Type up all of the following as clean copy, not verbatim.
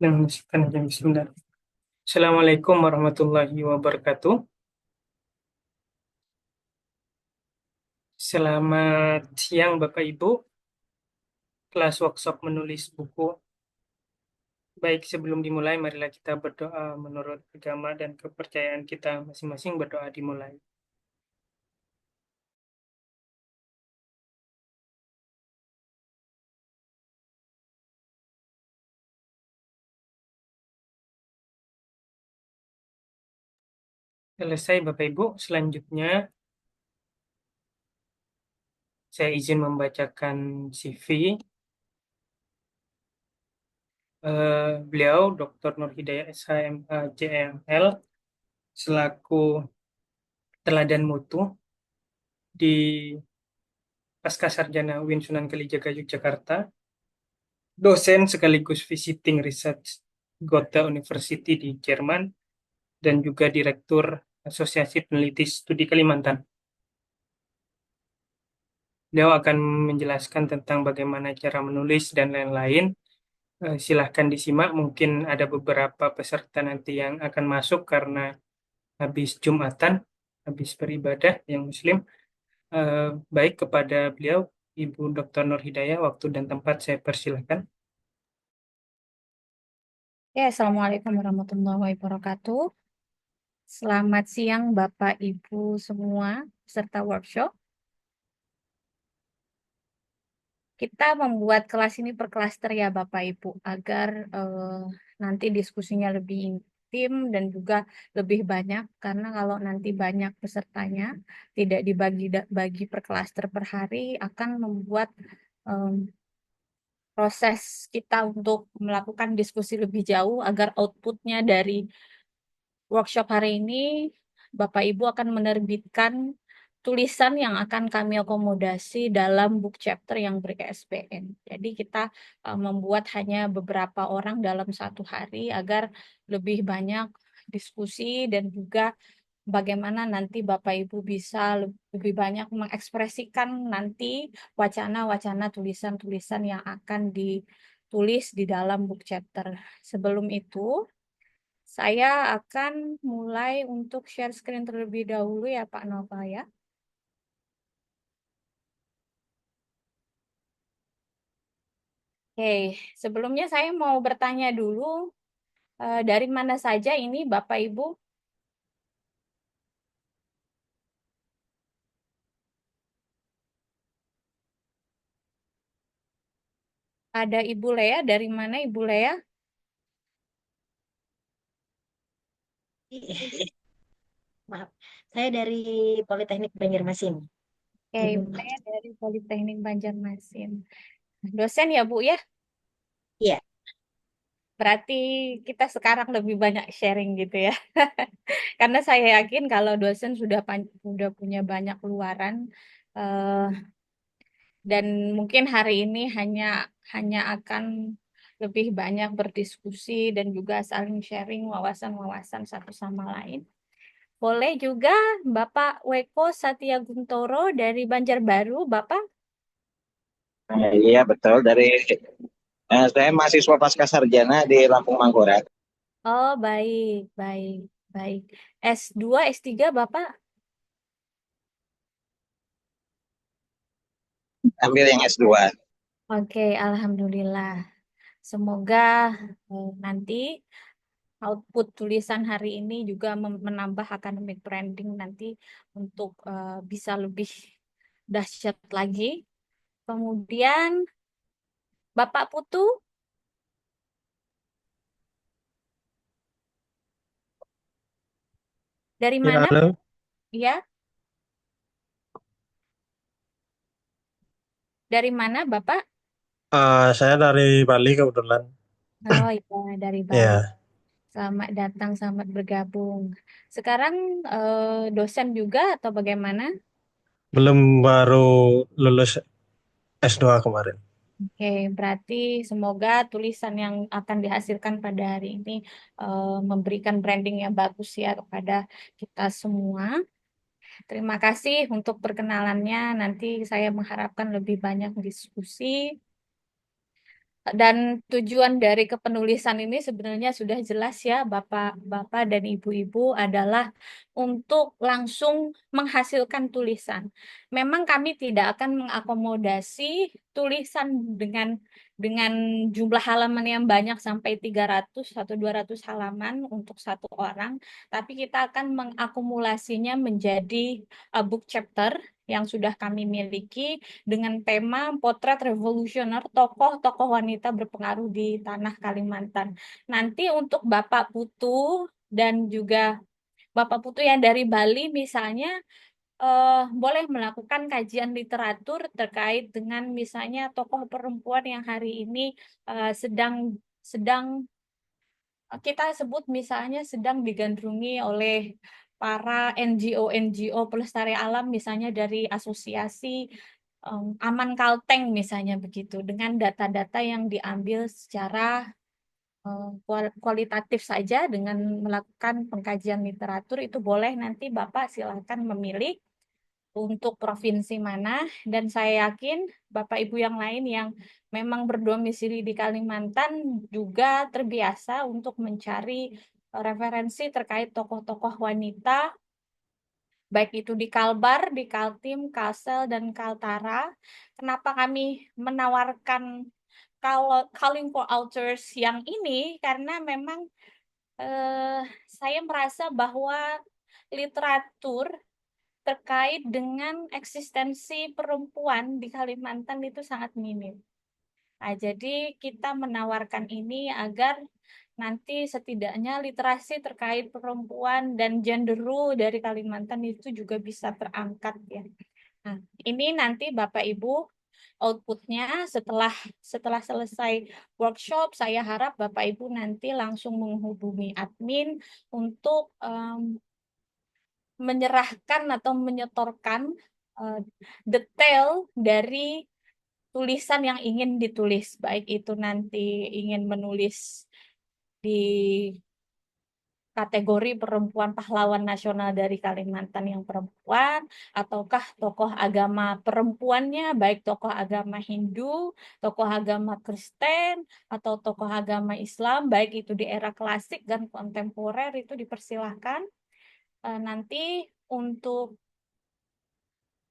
Bismillah. Assalamualaikum warahmatullahi wabarakatuh. Selamat siang Bapak Ibu, kelas workshop menulis buku. Baik, sebelum dimulai, marilah kita berdoa menurut agama dan kepercayaan kita masing-masing. Berdoa dimulai. Selesai Bapak Ibu, selanjutnya saya izin membacakan CV. Beliau Dr. Nur Hidayah SHMA JML selaku teladan mutu di Pascasarjana UIN Sunan Kalijaga Yogyakarta, dosen sekaligus visiting research Gotha University di Jerman, dan juga Direktur Asosiasi Peneliti Studi Kalimantan. Beliau akan menjelaskan tentang bagaimana cara menulis dan lain-lain. Silahkan disimak, mungkin ada beberapa peserta nanti yang akan masuk karena habis Jumatan, habis beribadah yang Muslim. Baik, kepada beliau, Ibu Dr. Nur Hidayah, waktu dan tempat saya persilahkan. Ya, Assalamualaikum warahmatullahi wabarakatuh. Selamat siang Bapak Ibu semua peserta workshop. Kita membuat kelas ini per klaster ya Bapak Ibu agar nanti diskusinya lebih intim dan juga lebih banyak karena kalau nanti banyak pesertanya tidak bagi per klaster per hari akan membuat em, proses kita untuk melakukan diskusi lebih jauh agar outputnya dari workshop hari ini, Bapak Ibu akan menerbitkan tulisan yang akan kami akomodasi dalam book chapter yang ber-ISBN. Jadi kita membuat hanya beberapa orang dalam satu hari agar lebih banyak diskusi dan juga bagaimana nanti Bapak Ibu bisa lebih banyak mengekspresikan nanti wacana-wacana tulisan-tulisan yang akan ditulis di dalam book chapter. Sebelum itu, saya akan mulai untuk share screen terlebih dahulu ya Pak Nova ya. Oke, sebelumnya saya mau bertanya dulu, dari mana saja ini Bapak Ibu? Ada Ibu Lea, dari mana Ibu Lea? Maaf, saya dari Politeknik Banjarmasin. Oke, Ibu. Ibu Lea dari Politeknik Banjarmasin. Dosen ya Bu ya? Iya, Berarti kita sekarang lebih banyak sharing gitu ya. Karena saya yakin kalau dosen sudah punya banyak luaran, eh, dan mungkin hari ini hanya akan lebih banyak berdiskusi dan juga saling sharing wawasan-wawasan satu sama lain. Boleh juga Bapak Weko Satya Guntoro dari Banjarbaru, Bapak? Iya betul saya mahasiswa pasca sarjana di Lampung Mangkurat. Oh, baik, baik, baik. S2, S3 Bapak? Ambil yang S2. Oke, Alhamdulillah. Semoga nanti output tulisan hari ini juga menambah academic branding nanti untuk bisa lebih dahsyat lagi. Kemudian Bapak Putu dari Ya, mana? halo. Ya, dari mana Bapak? Saya dari Bali kebetulan. Oh iya, dari Bali. Ya, Selamat datang, selamat bergabung. Sekarang dosen juga atau bagaimana? belum baru lulus S2 kemarin. Oke, berarti semoga tulisan yang akan dihasilkan pada hari ini memberikan branding yang bagus ya kepada kita semua. Terima kasih untuk perkenalannya. Nanti saya mengharapkan lebih banyak diskusi. Dan tujuan dari kepenulisan ini sebenarnya sudah jelas ya, Bapak-bapak dan Ibu-ibu, adalah untuk langsung menghasilkan tulisan. Memang kami tidak akan mengakomodasi tulisan dengan jumlah halaman yang banyak sampai 300 atau 200 halaman untuk satu orang, tapi kita akan mengakumulasinya menjadi book chapter yang sudah kami miliki dengan tema potret revolusioner tokoh-tokoh wanita berpengaruh di tanah Kalimantan. Nanti untuk Bapak Putu dan juga Bapak Putu yang dari Bali misalnya, boleh melakukan kajian literatur terkait dengan misalnya tokoh perempuan yang hari ini sedang sedang kita sebut misalnya sedang digandrungi oleh para NGO pelestari alam, misalnya dari asosiasi Aman Kalteng misalnya begitu, dengan data-data yang diambil secara kualitatif saja dengan melakukan pengkajian literatur. Itu boleh, nanti Bapak silahkan memilih untuk provinsi mana, dan saya yakin Bapak Ibu yang lain yang memang berdomisili di Kalimantan juga terbiasa untuk mencari referensi terkait tokoh-tokoh wanita, baik itu di Kalbar, di Kaltim, Kalsel, dan Kaltara. Kenapa kami menawarkan calling for authors yang ini? Karena memang saya merasa bahwa literatur terkait dengan eksistensi perempuan di Kalimantan itu sangat minim. Nah, jadi kita menawarkan ini agar nanti setidaknya literasi terkait perempuan dan gender role dari Kalimantan itu juga bisa terangkat ya. Nah, ini nanti Bapak Ibu outputnya setelah setelah selesai workshop, saya harap Bapak Ibu nanti langsung menghubungi admin untuk menyerahkan atau menyetorkan detail dari tulisan yang ingin ditulis, baik itu nanti ingin menulis di kategori perempuan pahlawan nasional dari Kalimantan yang perempuan, ataukah tokoh agama perempuannya, baik tokoh agama Hindu, tokoh agama Kristen, atau tokoh agama Islam, baik itu di era klasik dan kontemporer, itu dipersilahkan. Nanti untuk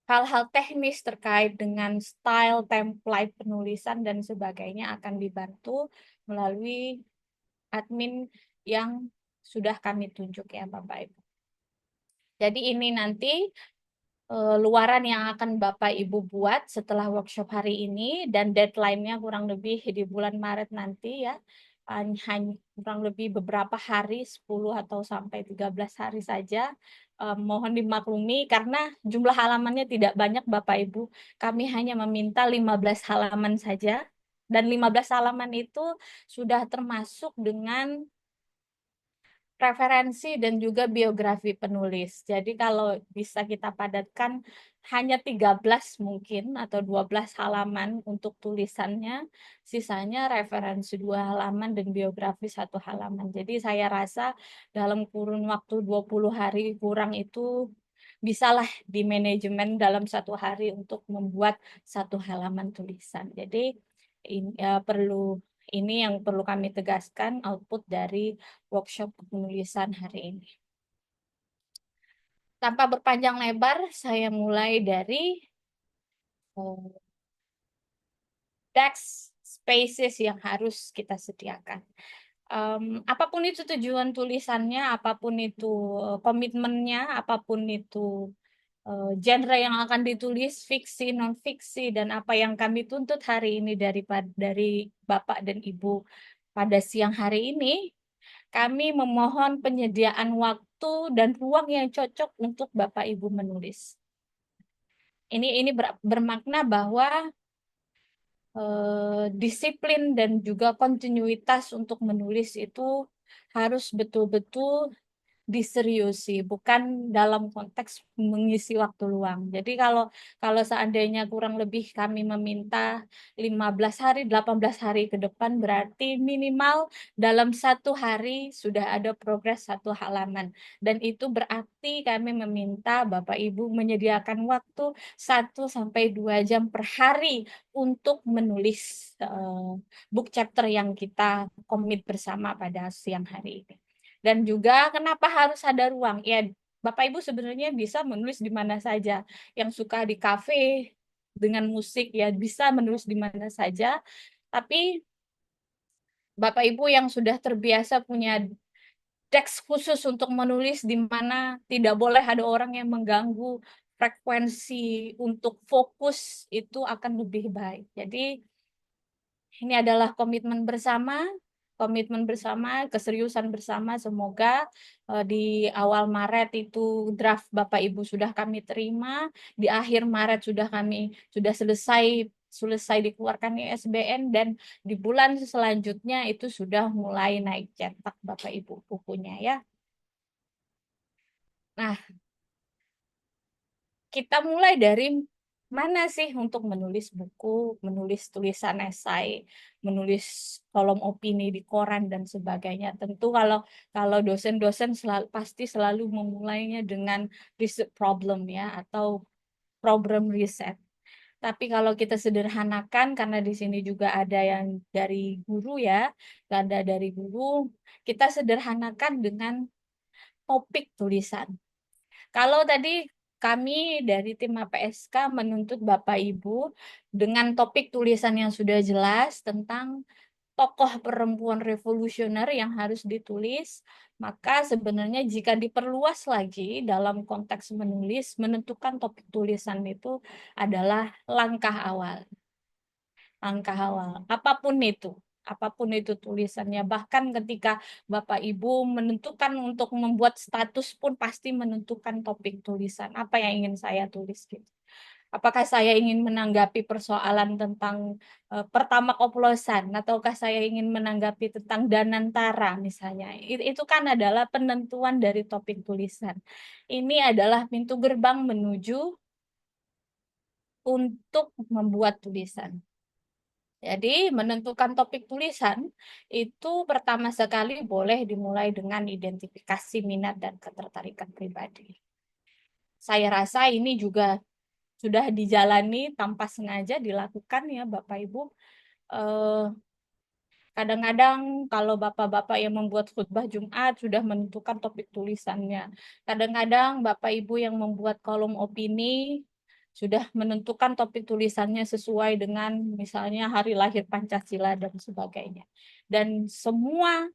hal-hal teknis terkait dengan style, template penulisan, dan sebagainya akan dibantu melalui admin yang sudah kami tunjuk ya Bapak Ibu. Jadi ini nanti luaran yang akan Bapak Ibu buat setelah workshop hari ini, dan deadline-nya kurang lebih di bulan Maret nanti ya. Hanya kurang lebih beberapa hari, 10 atau sampai 13 hari saja. Mohon dimaklumi karena jumlah halamannya tidak banyak Bapak Ibu. Kami hanya meminta 15 halaman saja. Dan 15 halaman itu sudah termasuk dengan referensi dan juga biografi penulis. Jadi kalau bisa kita padatkan hanya 13 mungkin atau 12 halaman untuk tulisannya, sisanya referensi 2 halaman dan biografi 1 halaman. Jadi saya rasa dalam kurun waktu 20 hari kurang itu bisalah di manajemen dalam 1 hari untuk membuat 1 halaman tulisan. Jadi ini yang perlu kami tegaskan output dari workshop penulisan hari ini. Tanpa berpanjang lebar, saya mulai dari text spaces yang harus kita sediakan. Apapun itu tujuan tulisannya, apapun itu komitmennya, apapun itu genre yang akan ditulis, fiksi, non-fiksi, dan apa yang kami tuntut hari ini dari Bapak dan Ibu pada siang hari ini, kami memohon penyediaan waktu dan ruang yang cocok untuk Bapak Ibu menulis. Ini bermakna bahwa disiplin dan juga kontinuitas untuk menulis itu harus betul-betul diseriusi, bukan dalam konteks mengisi waktu luang. Jadi kalau seandainya kurang lebih kami meminta 15 hari, 18 hari ke depan, berarti minimal dalam 1 hari sudah ada progres 1 halaman. Dan itu berarti kami meminta Bapak Ibu menyediakan waktu 1 sampai 2 jam per hari untuk menulis book chapter yang kita komit bersama pada siang hari ini. Dan juga kenapa harus ada ruang? Ya, Bapak Ibu sebenarnya bisa menulis di mana saja. Yang suka di kafe dengan musik ya bisa menulis di mana saja. Tapi Bapak Ibu yang sudah terbiasa punya teks khusus untuk menulis di mana tidak boleh ada orang yang mengganggu frekuensi untuk fokus, itu akan lebih baik. Jadi ini adalah komitmen bersama, keseriusan bersama. Semoga di awal Maret itu draft Bapak Ibu sudah kami terima, di akhir Maret sudah selesai dikeluarkan ISBN, dan di bulan selanjutnya itu sudah mulai naik cetak Bapak Ibu bukunya ya. Nah, kita mulai dari mana sih untuk menulis buku, menulis tulisan esai, menulis kolom opini di koran dan sebagainya. Tentu kalau dosen-dosen pasti selalu memulainya dengan research problem ya, atau problem riset. Tapi kalau kita sederhanakan, karena di sini juga ada yang dari guru ya, ada dari guru, kita sederhanakan dengan topik tulisan. Kalau tadi kami dari tim APSK menuntut Bapak Ibu dengan topik tulisan yang sudah jelas tentang tokoh perempuan revolusioner yang harus ditulis, maka sebenarnya jika diperluas lagi dalam konteks menulis, menentukan topik tulisan itu adalah langkah awal. Langkah awal, apapun itu tulisannya. Bahkan ketika Bapak Ibu menentukan untuk membuat status pun pasti menentukan topik tulisan. Apa yang ingin saya tulis gitu. Apakah saya ingin menanggapi persoalan tentang pertamax oplosan, ataukah saya ingin menanggapi tentang Danantara misalnya. Itu kan adalah penentuan dari topik tulisan. Ini adalah pintu gerbang menuju untuk membuat tulisan. Jadi menentukan topik tulisan itu pertama sekali boleh dimulai dengan identifikasi minat dan ketertarikan pribadi. Saya rasa ini juga sudah dijalani tanpa sengaja dilakukan ya Bapak Ibu. Kadang-kadang kalau bapak-bapak yang membuat khutbah Jumat sudah menentukan topik tulisannya. Kadang-kadang Bapak Ibu yang membuat kolom opini sudah menentukan topik tulisannya sesuai dengan misalnya hari lahir Pancasila dan sebagainya. Dan semua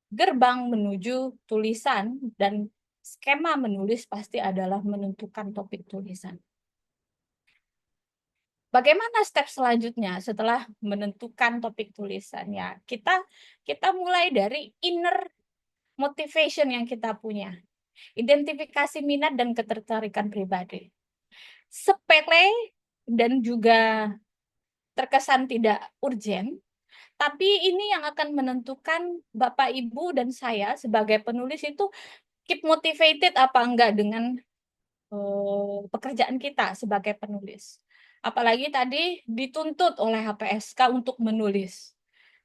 gerbang menuju tulisan dan skema menulis pasti adalah menentukan topik tulisan. Bagaimana step selanjutnya setelah menentukan topik tulisannya? Kita mulai dari inner motivation yang kita punya. Identifikasi minat dan ketertarikan pribadi. Sepele dan juga terkesan tidak urgen, tapi ini yang akan menentukan Bapak, Ibu, dan saya sebagai penulis itu keep motivated apa enggak dengan pekerjaan kita sebagai penulis. Apalagi tadi dituntut oleh HPSK untuk menulis.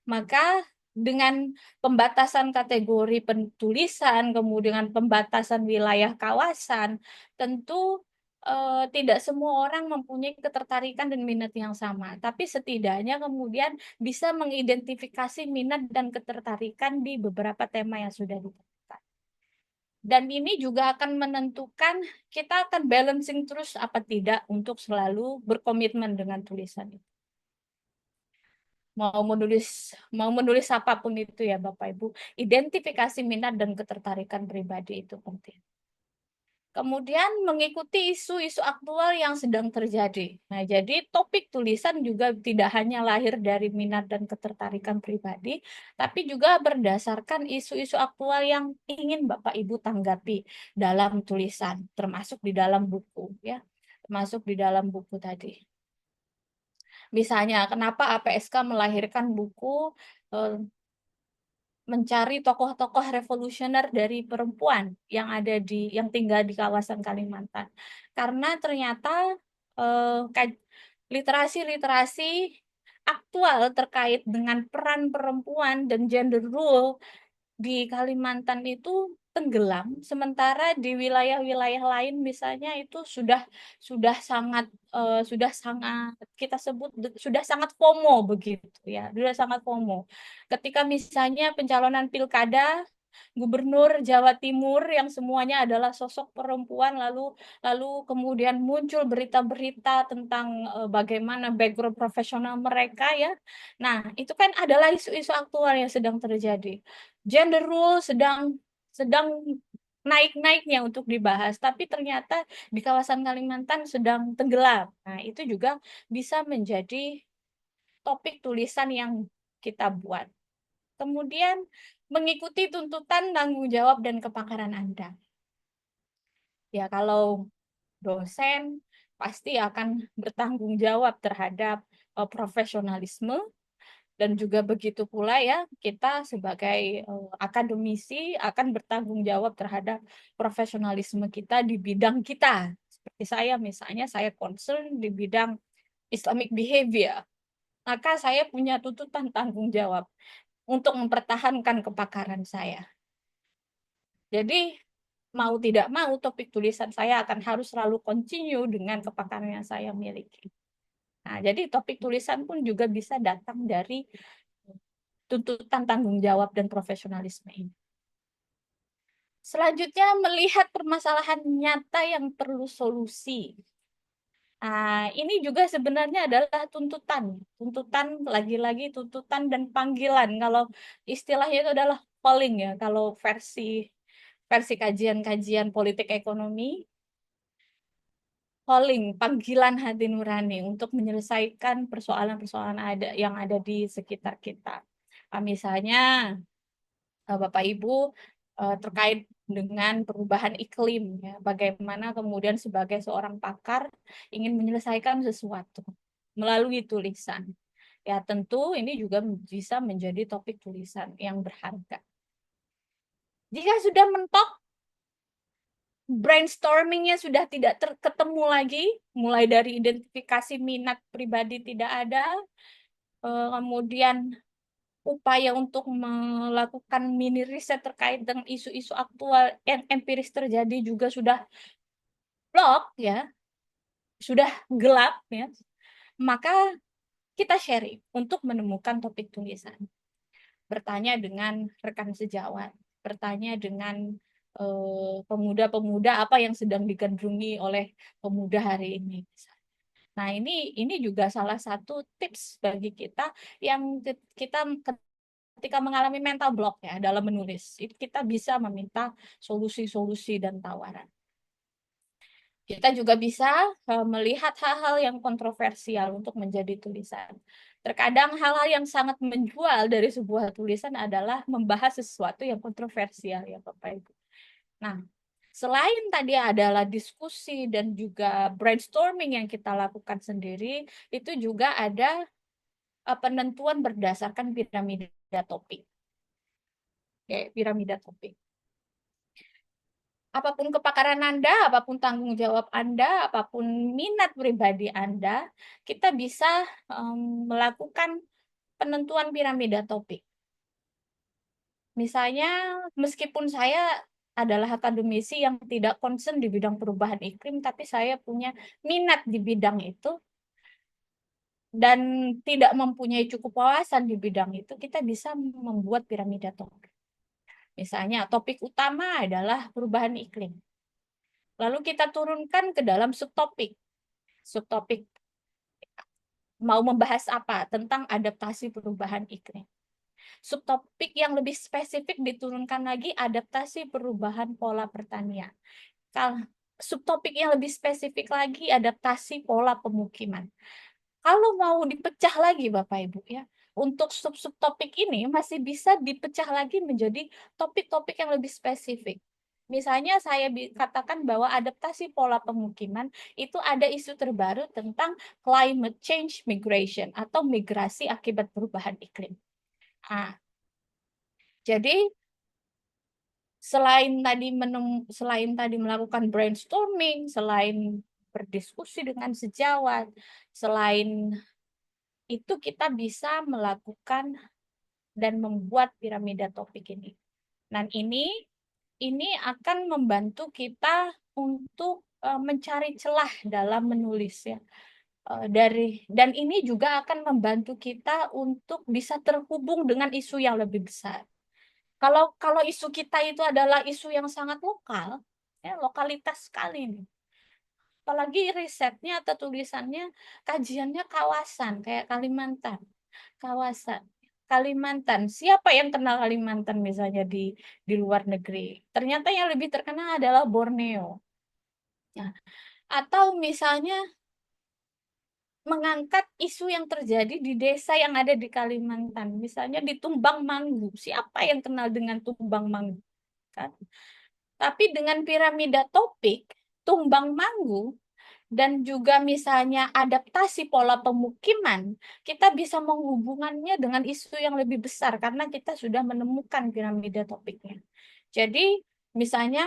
Maka dengan pembatasan kategori penulisan, kemudian pembatasan wilayah kawasan, tentu tidak semua orang mempunyai ketertarikan dan minat yang sama. Tapi setidaknya kemudian bisa mengidentifikasi minat dan ketertarikan di beberapa tema yang sudah ditentukan. Dan ini juga akan menentukan kita akan balancing terus apa tidak untuk selalu berkomitmen dengan tulisan itu. Mau menulis apapun itu ya Bapak Ibu, identifikasi minat dan ketertarikan pribadi itu penting. Kemudian mengikuti isu-isu aktual yang sedang terjadi. Nah, jadi topik tulisan juga tidak hanya lahir dari minat dan ketertarikan pribadi, tapi juga berdasarkan isu-isu aktual yang ingin Bapak Ibu tanggapi dalam tulisan, termasuk di dalam buku ya, termasuk di dalam buku tadi. Misalnya, kenapa APSK melahirkan buku mencari tokoh-tokoh revolusioner dari perempuan yang tinggal di kawasan Kalimantan. Karena ternyata literasi-literasi aktual terkait dengan peran perempuan dan gender role di Kalimantan itu tenggelam, sementara di wilayah-wilayah lain misalnya itu sudah sangat kita sebut sudah sangat FOMO begitu ya, sudah sangat FOMO. Ketika misalnya pencalonan pilkada Gubernur Jawa Timur yang semuanya adalah sosok perempuan, lalu kemudian muncul berita-berita tentang bagaimana background profesional mereka ya. Nah, itu kan adalah isu-isu aktual yang sedang terjadi. Gender role sedang naik-naiknya untuk dibahas, tapi ternyata di kawasan Kalimantan sedang tenggelam. Nah, itu juga bisa menjadi topik tulisan yang kita buat. Kemudian mengikuti tuntutan tanggung jawab dan kepakaran Anda. Ya, kalau dosen pasti akan bertanggung jawab terhadap profesionalisme, dan juga begitu pula ya kita sebagai akademisi akan bertanggung jawab terhadap profesionalisme kita di bidang kita. Seperti saya misalnya, saya concern di bidang Islamic behavior, maka saya punya tuntutan tanggung jawab untuk mempertahankan kepakaran saya. Jadi mau tidak mau topik tulisan saya akan harus selalu continue dengan kepakaran yang saya miliki. Nah, jadi topik tulisan pun juga bisa datang dari tuntutan tanggung jawab dan profesionalisme ini. Selanjutnya, melihat permasalahan nyata yang perlu solusi. Nah, ini juga sebenarnya adalah tuntutan lagi-lagi tuntutan dan panggilan. Kalau istilahnya itu adalah calling ya. Kalau versi kajian-kajian politik ekonomi, calling, panggilan hati nurani untuk menyelesaikan persoalan-persoalan yang ada di sekitar kita. Misalnya, Bapak Ibu, terkait dengan perubahan iklim, ya, bagaimana kemudian sebagai seorang pakar ingin menyelesaikan sesuatu melalui tulisan. Ya, tentu ini juga bisa menjadi topik tulisan yang berharga. Jika sudah mentok, brainstormingnya sudah tidak ketemu lagi, mulai dari identifikasi minat pribadi tidak ada, kemudian upaya untuk melakukan mini riset terkait dengan isu-isu aktual yang empiris terjadi juga sudah blok ya, sudah gelap ya, maka kita sharing untuk menemukan topik tulisan. Bertanya dengan rekan sejawat, bertanya dengan pemuda-pemuda apa yang sedang digandrungi oleh pemuda hari ini. Nah, ini juga salah satu tips bagi kita yang kita ketika mengalami mental block ya dalam menulis, kita bisa meminta solusi-solusi dan tawaran. Kita juga bisa melihat hal-hal yang kontroversial untuk menjadi tulisan. Terkadang hal-hal yang sangat menjual dari sebuah tulisan adalah membahas sesuatu yang kontroversial ya Bapak Ibu. Nah, selain tadi adalah diskusi dan juga brainstorming yang kita lakukan sendiri, itu juga ada penentuan berdasarkan piramida topik. Oke, piramida topik. Apapun kepakaran Anda, apapun tanggung jawab Anda, apapun minat pribadi Anda, kita bisa melakukan penentuan piramida topik. Misalnya, meskipun saya adalah akademisi yang tidak concern di bidang perubahan iklim, tapi saya punya minat di bidang itu, dan tidak mempunyai cukup wawasan di bidang itu, kita bisa membuat piramida topik. Misalnya, topik utama adalah perubahan iklim. Lalu kita turunkan ke dalam subtopik. Subtopik mau membahas apa? Tentang adaptasi perubahan iklim. Subtopik yang lebih spesifik diturunkan lagi adaptasi perubahan pola pertanian. Subtopik yang lebih spesifik lagi adaptasi pola pemukiman. Kalau mau dipecah lagi Bapak Ibu ya, untuk subtopik ini masih bisa dipecah lagi menjadi topik-topik yang lebih spesifik. Misalnya saya katakan bahwa adaptasi pola pemukiman itu ada isu terbaru tentang climate change migration atau migrasi akibat perubahan iklim. Nah, Jadi selain tadi melakukan brainstorming, selain berdiskusi dengan sejawat, selain itu kita bisa melakukan dan membuat piramida topik ini. Dan ini akan membantu kita untuk mencari celah dalam menulis ya. Dan ini juga akan membantu kita untuk bisa terhubung dengan isu yang lebih besar. Kalau isu kita itu adalah isu yang sangat lokal, ya, lokalitas sekali nih. Apalagi risetnya atau tulisannya, kajiannya kawasan, kayak Kalimantan. Kawasan. Kalimantan. Siapa yang kenal Kalimantan misalnya di luar negeri? Ternyata yang lebih terkenal adalah Borneo. Ya. Atau misalnya mengangkat isu yang terjadi di desa yang ada di Kalimantan. Misalnya di Tumbang Manggu. Siapa yang kenal dengan Tumbang Manggu? Kan? Tapi dengan piramida topik, Tumbang Manggu, dan juga misalnya adaptasi pola pemukiman, kita bisa menghubungannya dengan isu yang lebih besar karena kita sudah menemukan piramida topiknya. Jadi misalnya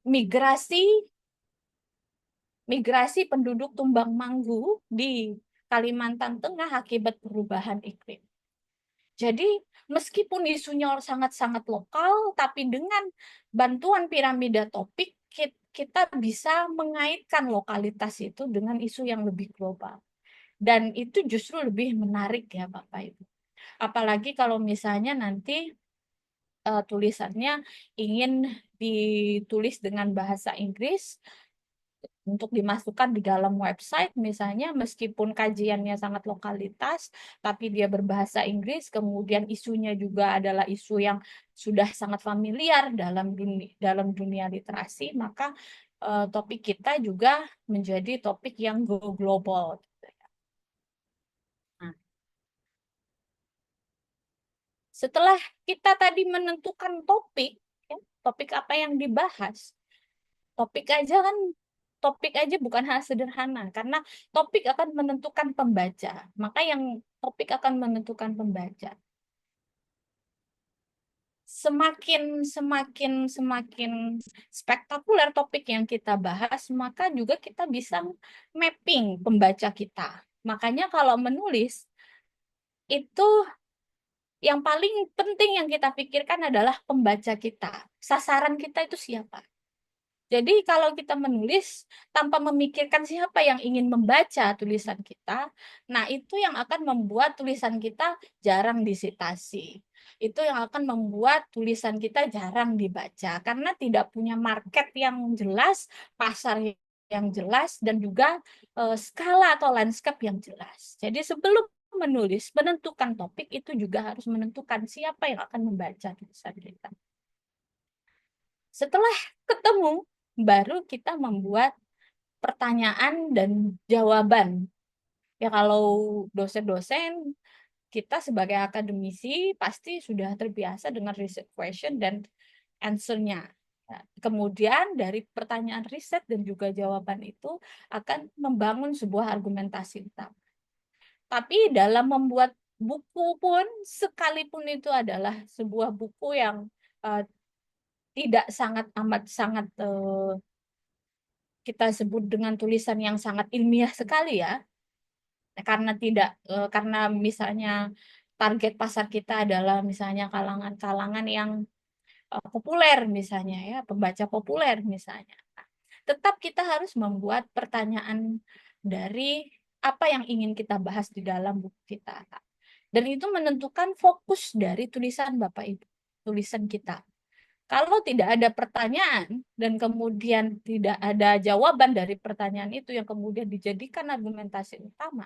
migrasi penduduk Tumbang Manggu di Kalimantan Tengah akibat perubahan iklim. Jadi meskipun isunya sangat-sangat lokal, tapi dengan bantuan piramida topik, kita bisa mengaitkan lokalitas itu dengan isu yang lebih global. Dan itu justru lebih menarik ya Bapak Ibu. Apalagi kalau misalnya nanti tulisannya ingin ditulis dengan bahasa Inggris, untuk dimasukkan di dalam website misalnya meskipun kajiannya sangat lokalitas tapi dia berbahasa Inggris, kemudian isunya juga adalah isu yang sudah sangat familiar dalam dunia literasi, maka topik kita juga menjadi topik yang go global. Nah, setelah kita tadi menentukan topik, ya, topik apa yang dibahas, topik aja bukan hal sederhana karena topik akan menentukan pembaca. Maka yang topik akan menentukan pembaca. Semakin spektakuler topik yang kita bahas, maka juga kita bisa mapping pembaca kita. Makanya kalau menulis itu yang paling penting yang kita pikirkan adalah pembaca kita. Sasaran kita itu siapa? Jadi kalau kita menulis tanpa memikirkan siapa yang ingin membaca tulisan kita, nah itu yang akan membuat tulisan kita jarang disitasi. Itu yang akan membuat tulisan kita jarang dibaca karena tidak punya market yang jelas, pasar yang jelas, dan juga skala atau landscape yang jelas. Jadi sebelum menulis, menentukan topik itu juga harus menentukan siapa yang akan membaca tulisan kita. Setelah ketemu, baru kita membuat pertanyaan dan jawaban. Ya kalau dosen-dosen, kita sebagai akademisi pasti sudah terbiasa dengan riset question dan answer-nya. Ya, kemudian dari pertanyaan riset dan juga jawaban itu akan membangun sebuah argumentasi utama. Tapi dalam membuat buku pun, sekalipun itu adalah sebuah buku yang tidak sangat kita sebut dengan tulisan yang sangat ilmiah sekali ya, karena misalnya target pasar kita adalah misalnya kalangan-kalangan yang populer misalnya ya, pembaca populer misalnya. Tetap kita harus membuat pertanyaan dari apa yang ingin kita bahas di dalam buku kita. Dan itu menentukan fokus dari tulisan Bapak Ibu, tulisan kita. Kalau tidak ada pertanyaan dan kemudian tidak ada jawaban dari pertanyaan itu yang kemudian dijadikan argumentasi utama,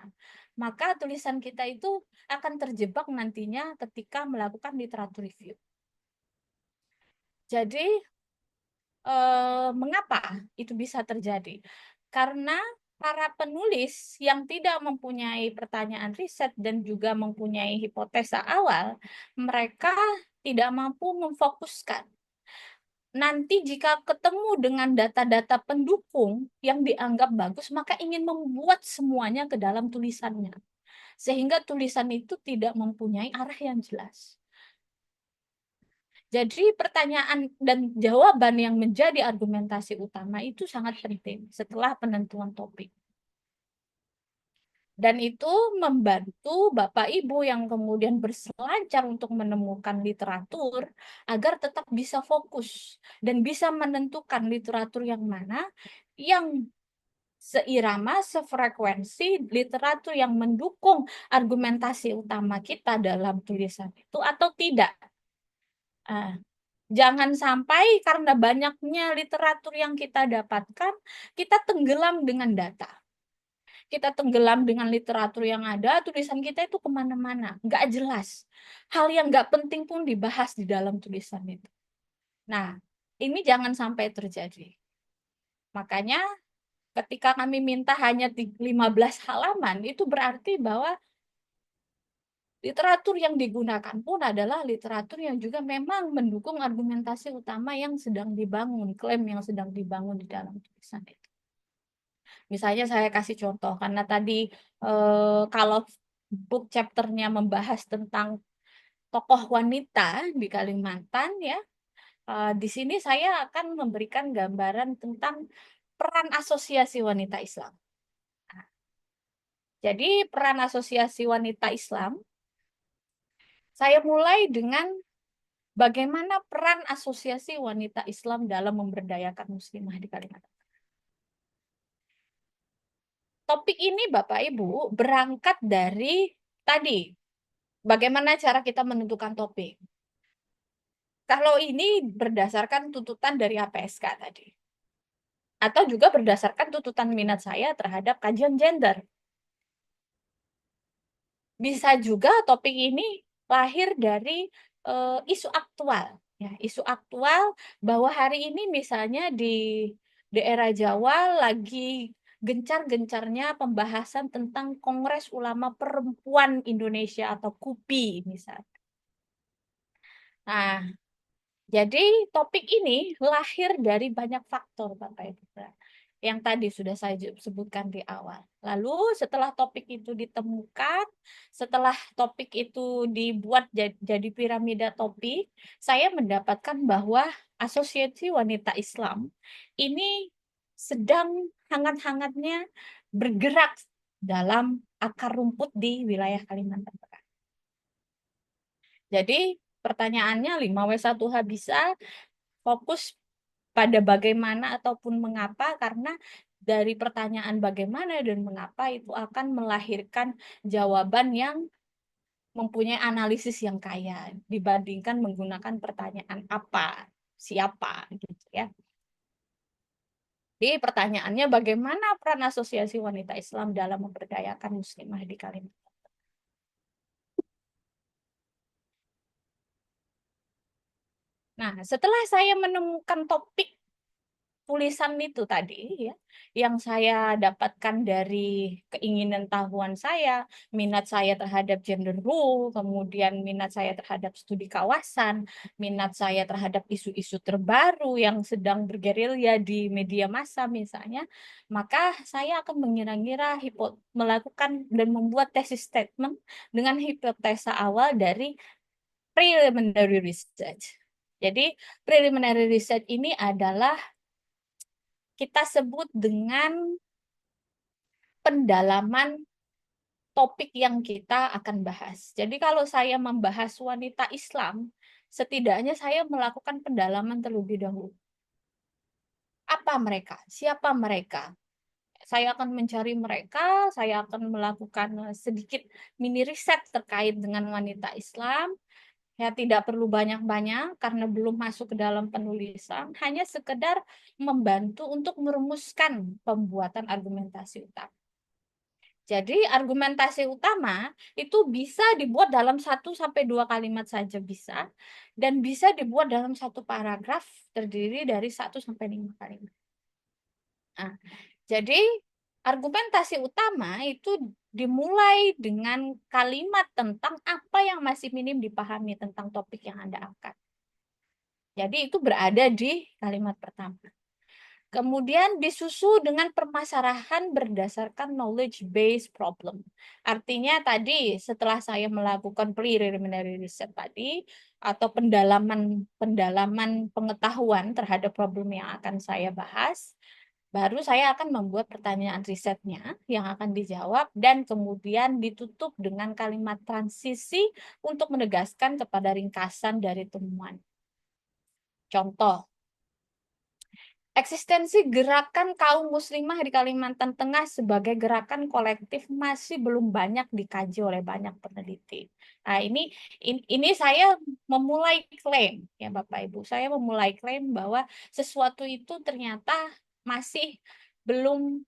maka tulisan kita itu akan terjebak nantinya ketika melakukan literatur review. Jadi, mengapa itu bisa terjadi? Karena para penulis yang tidak mempunyai pertanyaan riset dan juga mempunyai hipotesa awal, mereka tidak mampu memfokuskan. Nanti jika ketemu dengan data-data pendukung yang dianggap bagus, maka ingin membuat semuanya ke dalam tulisannya. Sehingga tulisan itu tidak mempunyai arah yang jelas. Jadi pertanyaan dan jawaban yang menjadi argumentasi utama itu sangat penting setelah penentuan topik. Dan itu membantu Bapak Ibu yang kemudian berselancar untuk menemukan literatur agar tetap bisa fokus dan bisa menentukan literatur yang mana yang seirama, sefrekuensi, literatur yang mendukung argumentasi utama kita dalam tulisan itu atau tidak. Jangan sampai karena banyaknya literatur yang kita dapatkan, kita tenggelam dengan data. Kita tenggelam dengan literatur yang ada, tulisan kita itu kemana-mana, nggak jelas. Hal yang nggak penting pun dibahas di dalam tulisan itu. Nah, ini jangan sampai terjadi. Makanya ketika kami minta hanya 15 halaman, itu berarti bahwa literatur yang digunakan pun adalah literatur yang juga memang mendukung argumentasi utama yang sedang dibangun, klaim yang sedang dibangun di dalam tulisan itu. Misalnya saya kasih contoh, karena tadi kalau book chapternya membahas tentang tokoh wanita di Kalimantan, ya, di sini saya akan memberikan gambaran tentang peran asosiasi wanita Islam. Jadi peran asosiasi wanita Islam, saya mulai dengan bagaimana peran asosiasi wanita Islam dalam memberdayakan muslimah di Kalimantan. Topik ini Bapak Ibu berangkat dari tadi, bagaimana cara kita menentukan topik. Kalau ini berdasarkan tuntutan dari APSK tadi. Atau juga berdasarkan tuntutan minat saya terhadap kajian gender. Bisa juga topik ini lahir dari isu aktual. Ya, isu aktual bahwa hari ini misalnya di daerah Jawa lagi gencar-gencarnya pembahasan tentang Kongres Ulama Perempuan Indonesia atau KUPI misalnya. Nah, jadi topik ini lahir dari banyak faktor Bapak Ibu yang tadi sudah saya sebutkan di awal. Lalu setelah topik itu ditemukan, setelah topik itu dibuat jadi piramida topik, saya mendapatkan bahwa Asosiasi Wanita Islam ini sedang hangat-hangatnya bergerak dalam akar rumput di wilayah Kalimantan Tengah. Jadi pertanyaannya 5W1H bisa fokus pada bagaimana ataupun mengapa, karena dari pertanyaan bagaimana dan mengapa itu akan melahirkan jawaban yang mempunyai analisis yang kaya dibandingkan menggunakan pertanyaan apa, siapa gitu ya. Jadi pertanyaannya bagaimana peran Asosiasi Wanita Islam dalam memberdayakan muslimah di Kalimantan. Nah, setelah saya menemukan topik tulisan itu tadi, ya, yang saya dapatkan dari keinginan tahuan saya, minat saya terhadap gender role, kemudian minat saya terhadap studi kawasan, minat saya terhadap isu-isu terbaru yang sedang bergerilya di media massa misalnya, maka saya akan mengira-ngira melakukan dan membuat tesis statement dengan hipotesa awal dari preliminary research. Jadi preliminary research ini adalah kita sebut dengan pendalaman topik yang kita akan bahas. Jadi kalau saya membahas wanita Islam, setidaknya saya melakukan pendalaman terlebih dahulu. Apa mereka? Siapa mereka? Saya akan mencari mereka, saya akan melakukan sedikit mini riset terkait dengan wanita Islam. Ya, tidak perlu banyak-banyak karena belum masuk ke dalam penulisan, hanya sekedar membantu untuk merumuskan pembuatan argumentasi utama. Jadi argumentasi utama itu bisa dibuat dalam 1-2 kalimat saja bisa, dan bisa dibuat dalam satu paragraf terdiri dari 1-5 kalimat. Nah, jadi argumentasi utama itu dimulai dengan kalimat tentang apa yang masih minim dipahami tentang topik yang Anda angkat. Jadi itu berada di kalimat pertama. Kemudian disusul dengan permasalahan berdasarkan knowledge based problem. Artinya tadi setelah saya melakukan preliminary research tadi atau pendalaman pengetahuan terhadap problem yang akan saya bahas, baru saya akan membuat pertanyaan risetnya yang akan dijawab dan kemudian ditutup dengan kalimat transisi untuk menegaskan kepada ringkasan dari temuan. Contoh, eksistensi gerakan kaum muslimah di Kalimantan Tengah sebagai gerakan kolektif masih belum banyak dikaji oleh banyak peneliti. Nah, ini saya memulai klaim ya Bapak Ibu. Saya memulai klaim bahwa sesuatu itu ternyata masih belum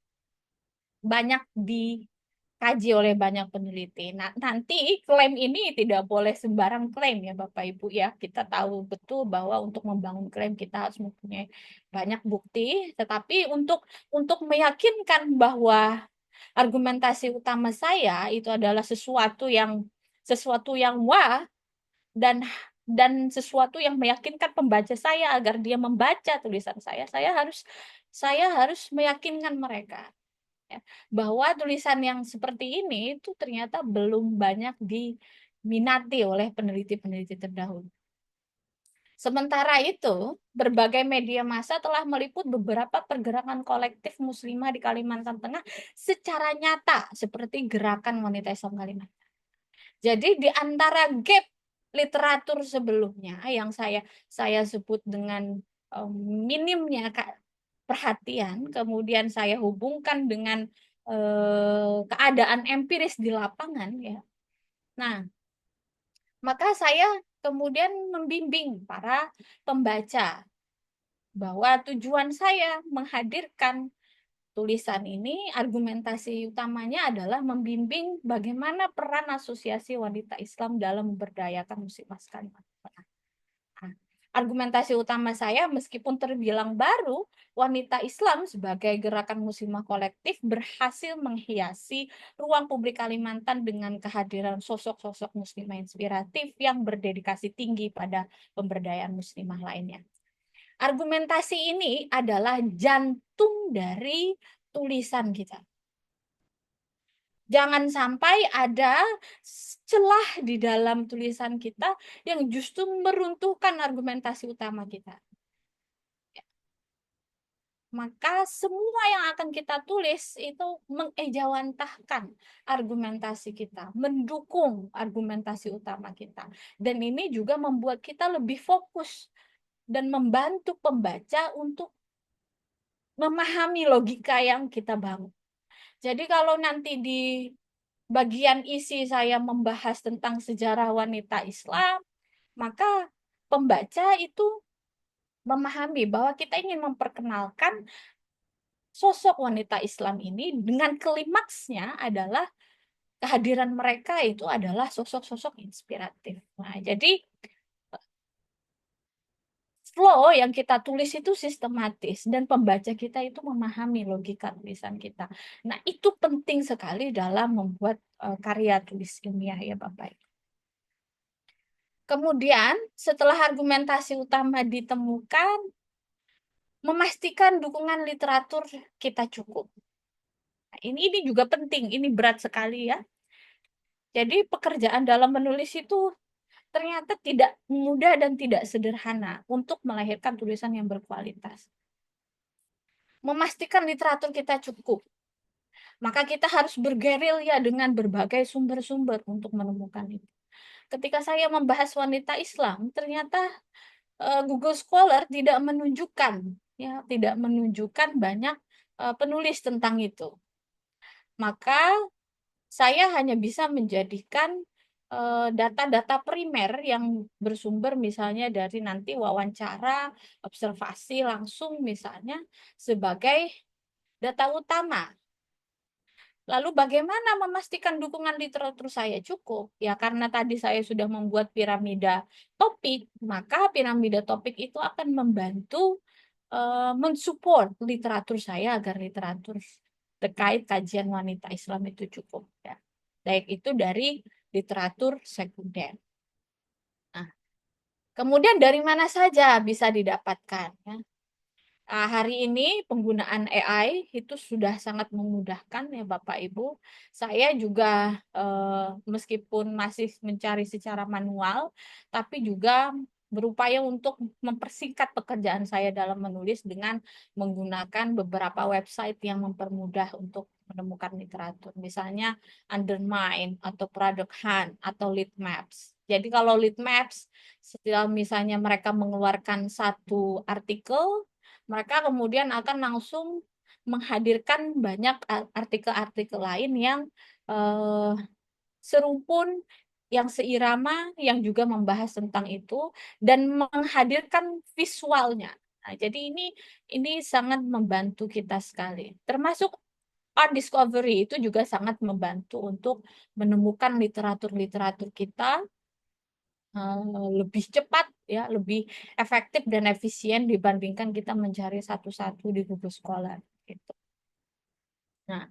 banyak dikaji oleh banyak peneliti. Nah, nanti klaim ini tidak boleh sembarang klaim ya Bapak Ibu ya. Kita tahu betul bahwa untuk membangun klaim kita harus mempunyai banyak bukti, tetapi untuk meyakinkan bahwa argumentasi utama saya itu adalah sesuatu yang wah dan sesuatu yang meyakinkan pembaca saya agar dia membaca tulisan saya harus meyakinkan mereka ya, bahwa tulisan yang seperti ini itu ternyata belum banyak diminati oleh peneliti-peneliti terdahulu. Sementara itu, berbagai media massa telah meliput beberapa pergerakan kolektif muslimah di Kalimantan Tengah secara nyata, seperti gerakan wanita Islam Kalimantan. Jadi di antara gap literatur sebelumnya yang saya sebut dengan minimnya perhatian, kemudian saya hubungkan dengan keadaan empiris di lapangan ya. Nah, maka saya kemudian membimbing para pembaca bahwa tujuan saya menghadirkan tulisan ini, argumentasi utamanya adalah membimbing bagaimana peran asosiasi wanita Islam dalam memberdayakan muslimah Kalimantan Tengah. Nah, argumentasi utama saya meskipun terbilang baru, wanita Islam sebagai gerakan muslimah kolektif berhasil menghiasi ruang publik Kalimantan dengan kehadiran sosok-sosok muslimah inspiratif yang berdedikasi tinggi pada pemberdayaan muslimah lainnya. Argumentasi ini adalah jantung dari tulisan kita. Jangan sampai ada celah di dalam tulisan kita yang justru meruntuhkan argumentasi utama kita. Maka semua yang akan kita tulis itu mengejawantahkan argumentasi kita, mendukung argumentasi utama kita. Dan ini juga membuat kita lebih fokus dan membantu pembaca untuk memahami logika yang kita bangun. Jadi kalau nanti di bagian isi saya membahas tentang sejarah wanita Islam, maka pembaca itu memahami bahwa kita ingin memperkenalkan sosok wanita Islam ini dengan klimaksnya adalah kehadiran mereka itu adalah sosok-sosok inspiratif. Nah, jadi flow yang kita tulis itu sistematis dan pembaca kita itu memahami logika tulisan kita. Nah, itu penting sekali dalam membuat karya tulis ilmiah ya Bapak. Kemudian, setelah argumentasi utama ditemukan, memastikan dukungan literatur kita cukup. Nah, ini juga penting, ini berat sekali ya. Jadi pekerjaan dalam menulis itu ternyata tidak mudah dan tidak sederhana untuk melahirkan tulisan yang berkualitas. Memastikan literatur kita cukup. Maka kita harus bergerilya dengan berbagai sumber-sumber untuk menemukan itu. Ketika saya membahas wanita Islam, ternyata Google Scholar tidak menunjukkan banyak penulis tentang itu. Maka saya hanya bisa menjadikan data-data primer yang bersumber misalnya dari nanti wawancara, observasi langsung misalnya sebagai data utama. Lalu bagaimana memastikan dukungan literatur saya cukup? Ya karena tadi saya sudah membuat piramida topik, maka piramida topik itu akan membantu mensupport literatur saya agar literatur terkait kajian wanita Islam itu cukup. Ya. Baik itu dari literatur sekunder. Nah, kemudian dari mana saja bisa didapatkan? Ya? Hari ini penggunaan AI itu sudah sangat memudahkan ya Bapak Ibu. Saya juga meskipun masih mencari secara manual, tapi juga berupaya untuk mempersingkat pekerjaan saya dalam menulis dengan menggunakan beberapa website yang mempermudah untuk menemukan literatur. Misalnya Undermine atau Product Hunt atau Leadmaps. Jadi kalau Leadmaps, setelah misalnya mereka mengeluarkan satu artikel, mereka kemudian akan langsung menghadirkan banyak artikel-artikel lain yang eh, serumpun, yang seirama, yang juga membahas tentang itu dan menghadirkan visualnya. Nah, jadi ini sangat membantu kita sekali. Termasuk Art Discovery itu juga sangat membantu untuk menemukan literatur-literatur kita lebih cepat ya, lebih efektif dan efisien dibandingkan kita mencari satu-satu di Google Scholar gitu. Nah,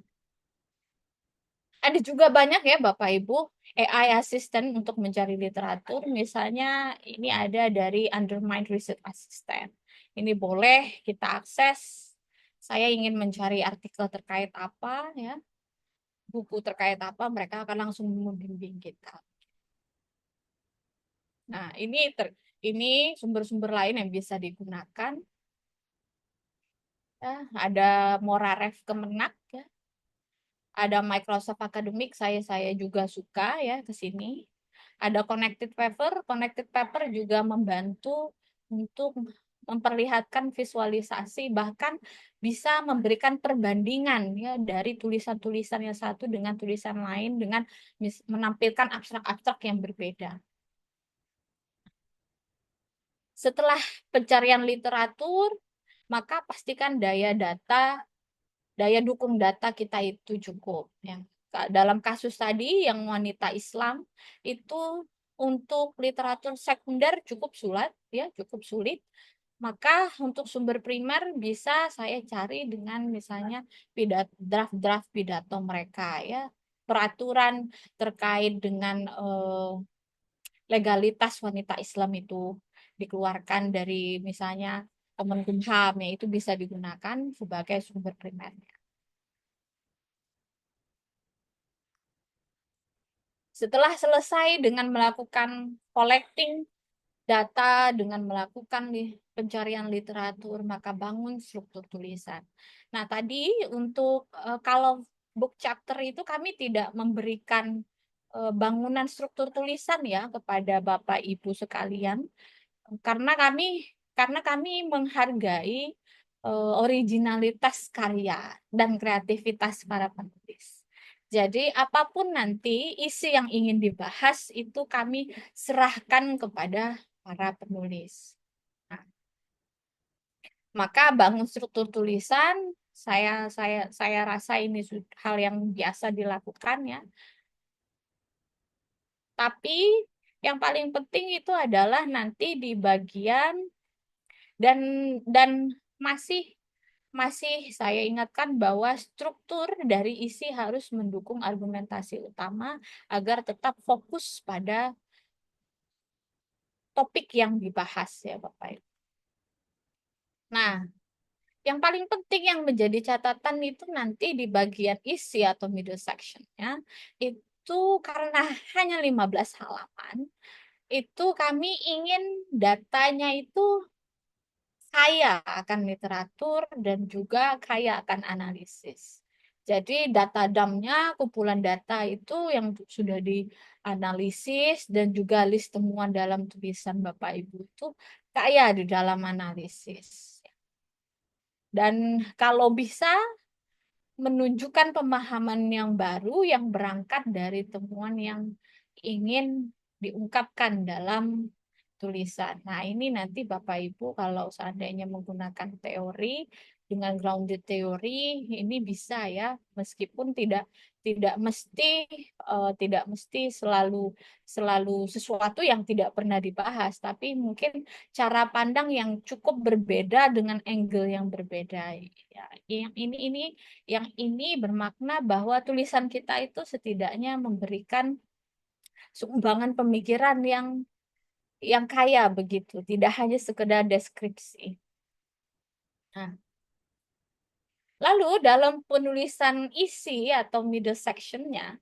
ada juga banyak ya Bapak Ibu AI assistant untuk mencari literatur. Misalnya ini ada dari Undermine Research Assistant. Ini boleh kita akses. Saya ingin mencari artikel terkait apa ya, buku terkait apa, mereka akan langsung membimbing kita. Nah, ini sumber-sumber lain yang bisa digunakan. Ya, ada Moraref Kemenak ya. Ada Microsoft Academic, saya juga suka ya ke sini. Ada Connected Paper juga membantu untuk memperlihatkan visualisasi, bahkan bisa memberikan perbandingan ya dari tulisan-tulisan yang satu dengan tulisan lain dengan menampilkan abstrak-abstrak yang berbeda. Setelah pencarian literatur, maka pastikan daya dukung data kita itu cukup. Ya. Dalam kasus tadi yang wanita Islam itu untuk literatur sekunder cukup sulit, ya cukup sulit. Maka untuk sumber primer bisa saya cari dengan misalnya draft-draft pidato mereka, ya peraturan terkait dengan legalitas wanita Islam itu dikeluarkan dari misalnya Kemenkumham, ya itu bisa digunakan sebagai sumber primernya. Setelah selesai dengan melakukan collecting data, dengan melakukan pencarian literatur, maka bangun struktur tulisan. Nah, tadi untuk kalau book chapter itu kami tidak memberikan bangunan struktur tulisan ya kepada Bapak Ibu sekalian, karena kami menghargai originalitas karya dan kreativitas para penulis. Jadi apapun nanti isi yang ingin dibahas itu kami serahkan kepada para penulis. Nah, maka bangun struktur tulisan saya rasa ini hal yang biasa dilakukan ya. Tapi yang paling penting itu adalah nanti di bagian dan masih saya ingatkan bahwa struktur dari isi harus mendukung argumentasi utama agar tetap fokus pada topik yang dibahas ya Bapak Ibu. Nah, yang paling penting yang menjadi catatan itu nanti di bagian isi atau middle section ya. Itu karena hanya 15 halaman, itu kami ingin datanya itu kaya akan literatur dan juga kaya akan analisis. Jadi data dump-nya, kumpulan data itu yang sudah dianalisis dan juga list temuan dalam tulisan Bapak Ibu itu kaya di dalam analisis. Dan kalau bisa menunjukkan pemahaman yang baru yang berangkat dari temuan yang ingin diungkapkan dalam tulisan. Nah, ini nanti Bapak Ibu kalau seandainya menggunakan teori dengan grounded teori ini bisa ya, meskipun tidak mesti selalu sesuatu yang tidak pernah dibahas, tapi mungkin cara pandang yang cukup berbeda dengan angle yang berbeda. Ya, yang ini bermakna bahwa tulisan kita itu setidaknya memberikan sumbangan pemikiran yang kaya begitu, tidak hanya sekedar deskripsi. Nah, lalu dalam penulisan isi atau middle sectionnya,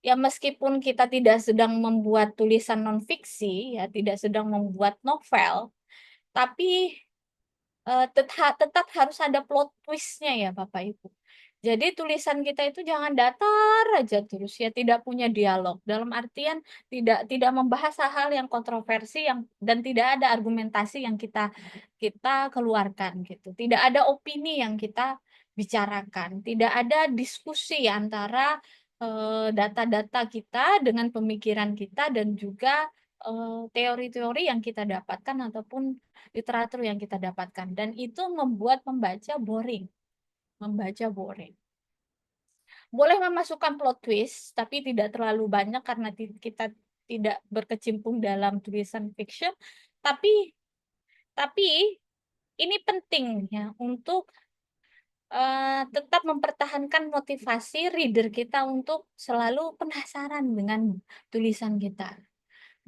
ya meskipun kita tidak sedang membuat tulisan non-fiksi, ya tidak sedang membuat novel, tapi tetap harus ada plot twistnya ya Bapak Ibu. Jadi tulisan kita itu jangan datar aja terus ya, tidak punya dialog. Dalam artian tidak membahas hal-hal yang kontroversi dan tidak ada argumentasi yang kita keluarkan gitu. Tidak ada opini yang kita bicarakan, tidak ada diskusi antara data-data kita dengan pemikiran kita dan juga teori-teori yang kita dapatkan ataupun literatur yang kita dapatkan, dan itu membuat membaca boring. Boleh memasukkan plot twist tapi tidak terlalu banyak karena kita tidak berkecimpung dalam tulisan fiction, tapi ini penting ya untuk tetap mempertahankan motivasi reader kita untuk selalu penasaran dengan tulisan kita.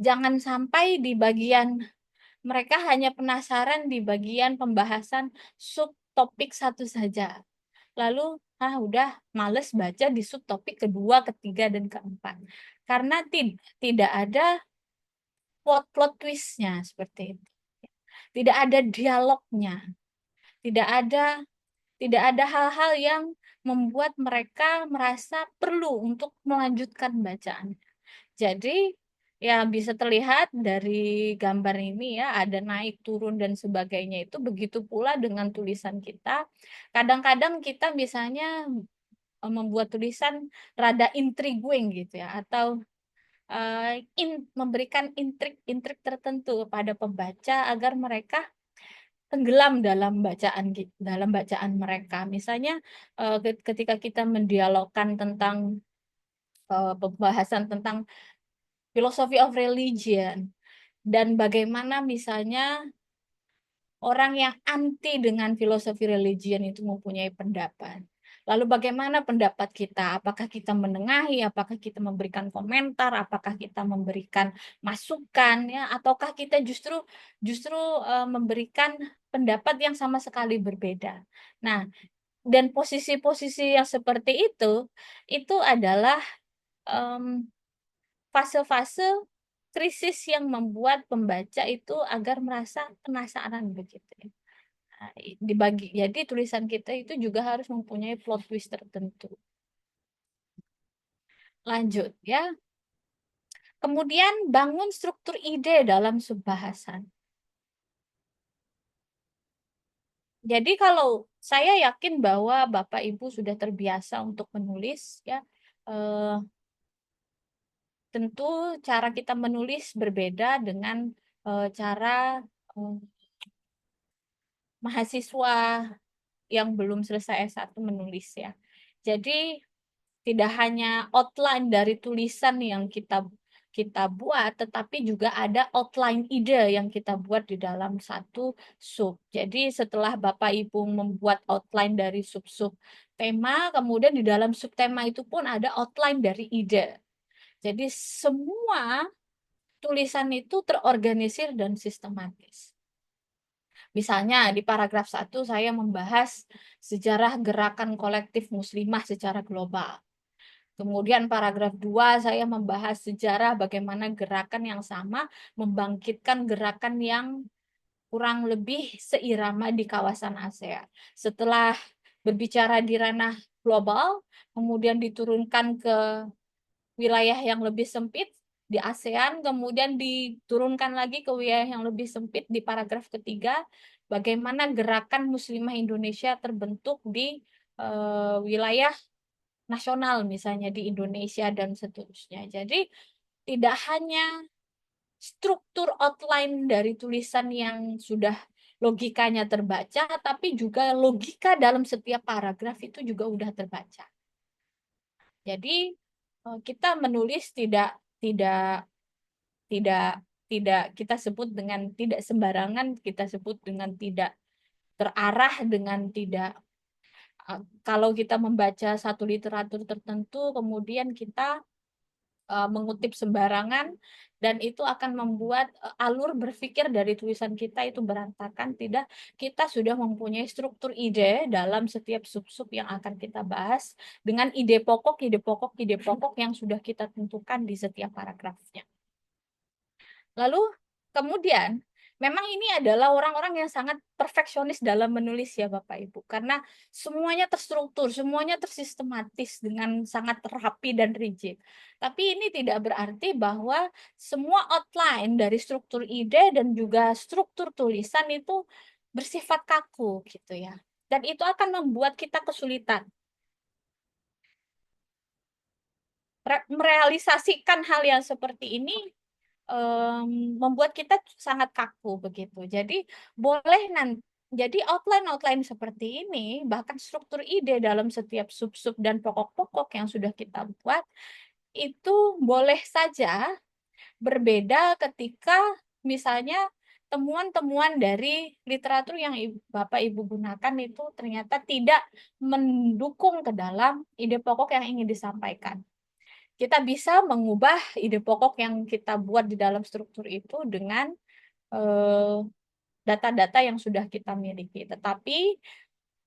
Jangan sampai di bagian mereka hanya penasaran di bagian pembahasan subtopik satu saja. Lalu, udah males baca di subtopik kedua, ketiga, dan keempat. Karena tidak ada plot twistnya seperti itu. Tidak ada dialognya. Tidak ada hal-hal yang membuat mereka merasa perlu untuk melanjutkan bacaan. Jadi ya bisa terlihat dari gambar ini ya, ada naik turun dan sebagainya, itu begitu pula dengan tulisan kita. Kadang-kadang kita misalnya membuat tulisan rada intriguing gitu ya, atau memberikan intrik-intrik tertentu pada pembaca agar mereka tenggelam dalam bacaan mereka. Misalnya ketika kita mendialogkan tentang pembahasan tentang philosophy of religion, dan bagaimana misalnya orang yang anti dengan filosofi religion itu mempunyai pendapat. Lalu bagaimana pendapat kita? Apakah kita menengahi? Apakah kita memberikan komentar? Apakah kita memberikan masukan? Ya, ataukah kita justru memberikan pendapat yang sama sekali berbeda? Nah, dan posisi-posisi yang seperti itu adalah fase-fase krisis yang membuat pembaca itu agar merasa penasaran begitu ya. Nah, jadi tulisan kita itu juga harus mempunyai plot twist tertentu. Lanjut ya. Kemudian bangun struktur ide dalam subbahasan. Jadi kalau saya yakin bahwa Bapak Ibu sudah terbiasa untuk menulis ya, tentu cara kita menulis berbeda dengan cara mahasiswa yang belum selesai S1 menulis ya. Jadi tidak hanya outline dari tulisan yang kita buat, tetapi juga ada outline ide yang kita buat di dalam satu sub. Jadi setelah Bapak Ibu membuat outline dari sub-sub tema, kemudian di dalam subtema itu pun ada outline dari ide. Jadi semua tulisan itu terorganisir dan sistematis. Misalnya di paragraf 1 saya membahas sejarah gerakan kolektif muslimah secara global. Kemudian paragraf 2 saya membahas sejarah bagaimana gerakan yang sama membangkitkan gerakan yang kurang lebih seirama di kawasan ASEAN. Setelah berbicara di ranah global, kemudian diturunkan ke wilayah yang lebih sempit di ASEAN, kemudian diturunkan lagi ke wilayah yang lebih sempit di paragraf ketiga, bagaimana gerakan Muslimah Indonesia terbentuk di wilayah nasional, misalnya di Indonesia dan seterusnya. Jadi tidak hanya struktur outline dari tulisan yang sudah logikanya terbaca, tapi juga logika dalam setiap paragraf itu juga udah terbaca. Jadi kita menulis tidak kita sebut dengan tidak sembarangan, kita sebut dengan tidak terarah, dengan tidak kalau kita membaca satu literatur tertentu kemudian kita mengutip sembarangan, dan itu akan membuat alur berpikir dari tulisan kita itu berantakan. Tidak, kita sudah mempunyai struktur ide dalam setiap sub-sub yang akan kita bahas dengan ide pokok, ide pokok, ide pokok yang sudah kita tentukan di setiap paragrafnya. Lalu kemudian memang ini adalah orang-orang yang sangat perfeksionis dalam menulis ya Bapak Ibu, karena semuanya terstruktur, semuanya tersistematis dengan sangat rapi dan rigid. Tapi ini tidak berarti bahwa semua outline dari struktur ide dan juga struktur tulisan itu bersifat kaku gitu ya. Dan itu akan membuat kita kesulitan merealisasikan hal yang seperti ini, membuat kita sangat kaku begitu. Jadi boleh nanti, jadi outline-outline seperti ini, bahkan struktur ide dalam setiap sub-sub dan pokok-pokok yang sudah kita buat, itu boleh saja berbeda ketika misalnya temuan-temuan dari literatur yang Bapak Ibu gunakan itu ternyata tidak mendukung ke dalam ide pokok yang ingin disampaikan. Kita bisa mengubah ide pokok yang kita buat di dalam struktur itu dengan data-data yang sudah kita miliki. Tetapi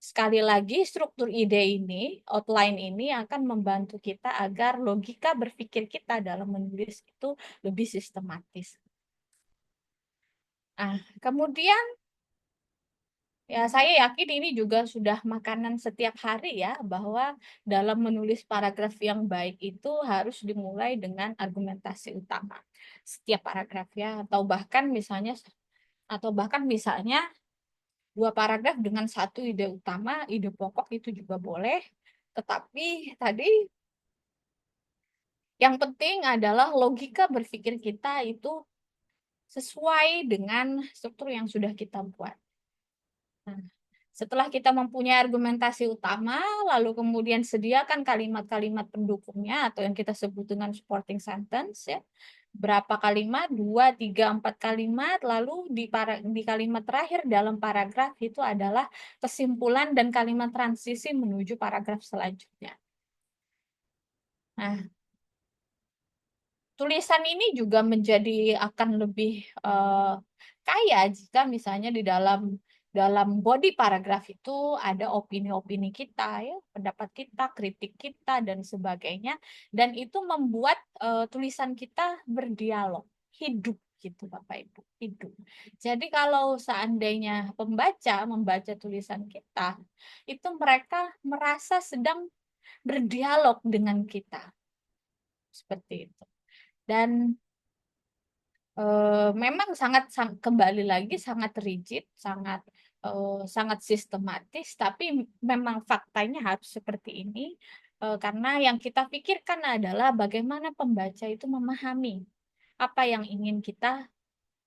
sekali lagi struktur ide ini, outline ini akan membantu kita agar logika berpikir kita dalam menulis itu lebih sistematis. Nah, kemudian ya, saya yakin ini juga sudah makanan setiap hari ya, bahwa dalam menulis paragraf yang baik itu harus dimulai dengan argumentasi utama setiap paragrafnya, atau bahkan misalnya 2 paragraf dengan 1 ide utama, ide pokok itu juga boleh. Tetapi tadi yang penting adalah logika berpikir kita itu sesuai dengan struktur yang sudah kita buat. Nah, setelah kita mempunyai argumentasi utama, lalu kemudian sediakan kalimat-kalimat pendukungnya atau yang kita sebut dengan supporting sentence ya. Berapa kalimat? 2, 3, 4 kalimat. Lalu di kalimat terakhir dalam paragraf itu adalah kesimpulan dan kalimat transisi menuju paragraf selanjutnya. Nah, tulisan ini juga akan lebih kaya jika misalnya di dalam body paragraf itu ada opini-opini kita ya, pendapat kita, kritik kita dan sebagainya, dan itu membuat tulisan kita berdialog, hidup gitu Bapak Ibu, hidup. Jadi kalau seandainya pembaca membaca tulisan kita, itu mereka merasa sedang berdialog dengan kita. Seperti itu. Dan memang kembali lagi sangat rigid, sangat sistematis, tapi memang faktanya harus seperti ini, karena yang kita pikirkan adalah bagaimana pembaca itu memahami apa yang ingin kita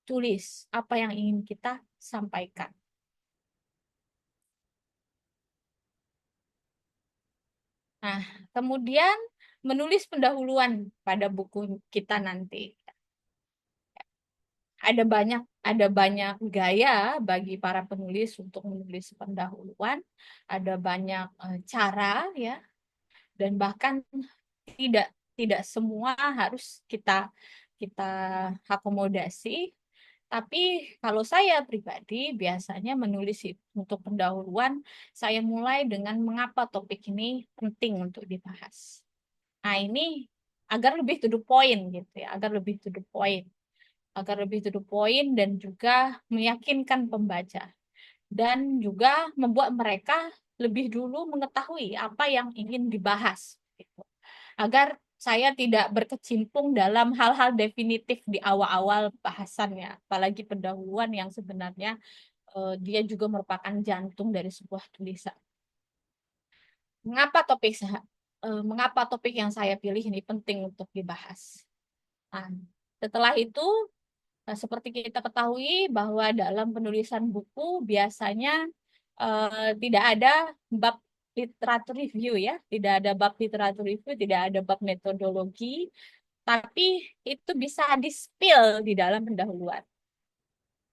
tulis, apa yang ingin kita sampaikan. Nah, kemudian menulis pendahuluan pada buku kita nanti. Ada banyak gaya bagi para penulis untuk menulis pendahuluan, ada banyak cara ya, dan bahkan tidak semua harus kita akomodasi. Tapi kalau saya pribadi biasanya menulis untuk pendahuluan, saya mulai dengan mengapa topik ini penting untuk dibahas. Nah, ini agar lebih to the point gitu ya, agar lebih to the point dan juga meyakinkan pembaca, dan juga membuat mereka lebih dulu mengetahui apa yang ingin dibahas gitu. Agar saya tidak berkecimpung dalam hal-hal definitif di awal-awal bahasannya, apalagi pendahuluan yang sebenarnya dia juga merupakan jantung dari sebuah tulisan. Mengapa topik yang saya pilih ini penting untuk dibahas? Nah, setelah itu, seperti kita ketahui bahwa dalam penulisan buku biasanya tidak ada bab literatur review ya, tidak ada bab literatur review, tidak ada bab metodologi, tapi itu bisa di-spill di dalam pendahuluan.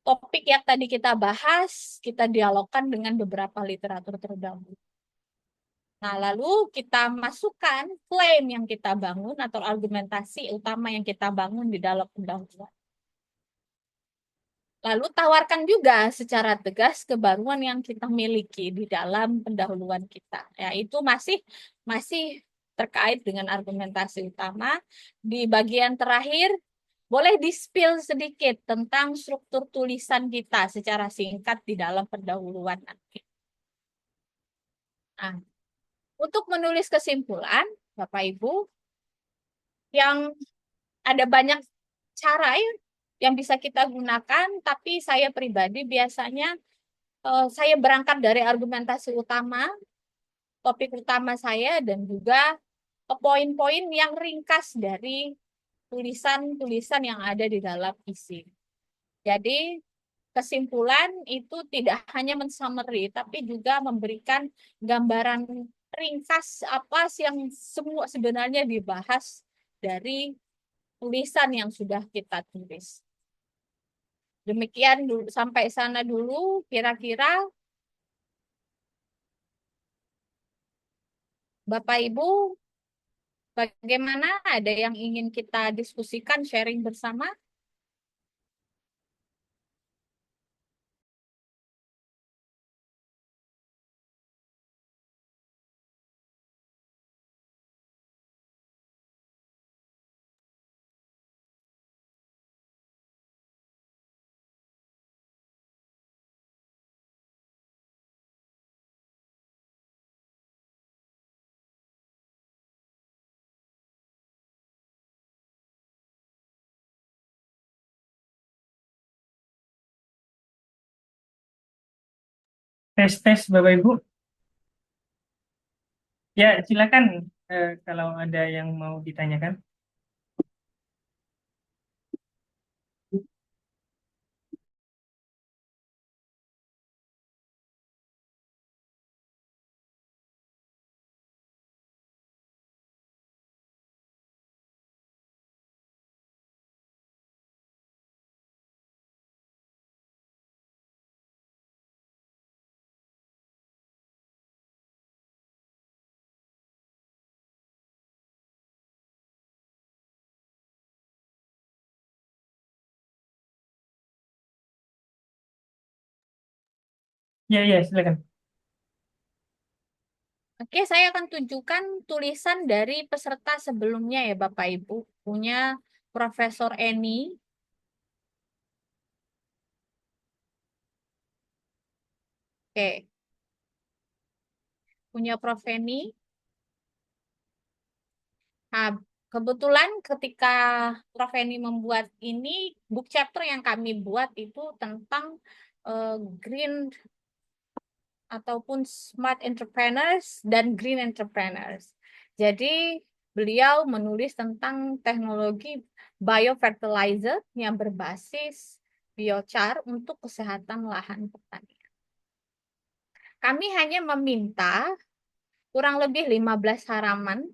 Topik yang tadi kita bahas, kita dialogkan dengan beberapa literatur terdahulu. Nah, lalu kita masukkan klaim yang kita bangun atau argumentasi utama yang kita bangun di dalam pendahuluan. Lalu tawarkan juga secara tegas kebaruan yang kita miliki di dalam pendahuluan kita. Ya, itu masih masih terkait dengan argumentasi utama. Di bagian terakhir boleh di-spill sedikit tentang struktur tulisan kita secara singkat di dalam pendahuluan nanti. Nah, untuk menulis kesimpulan, Bapak Ibu, yang ada banyak cara ya yang bisa kita gunakan, tapi saya pribadi biasanya saya berangkat dari argumentasi utama, topik utama saya, dan juga poin-poin yang ringkas dari tulisan-tulisan yang ada di dalam isi. Jadi, kesimpulan itu tidak hanya men-summary, tapi juga memberikan gambaran ringkas apa sih yang semua sebenarnya dibahas dari tulisan yang sudah kita tulis. Demikian dulu, sampai sana dulu kira-kira Bapak Ibu, bagaimana, ada yang ingin kita diskusikan, sharing bersama? Tes Bapak Ibu. Ya, silakan kalau ada yang mau ditanyakan. Ya, ya, silakan. Oke, saya akan tunjukkan tulisan dari peserta sebelumnya ya Bapak Ibu. Punya Profesor Eni. Oke, punya Prof. Eni. Nah, kebetulan ketika Prof. Eni membuat ini, book chapter yang kami buat itu tentang green ataupun smart entrepreneurs dan green entrepreneurs. Jadi beliau menulis tentang teknologi biofertilizer yang berbasis biochar untuk kesehatan lahan pertanian. Kami hanya meminta kurang lebih 15 halaman,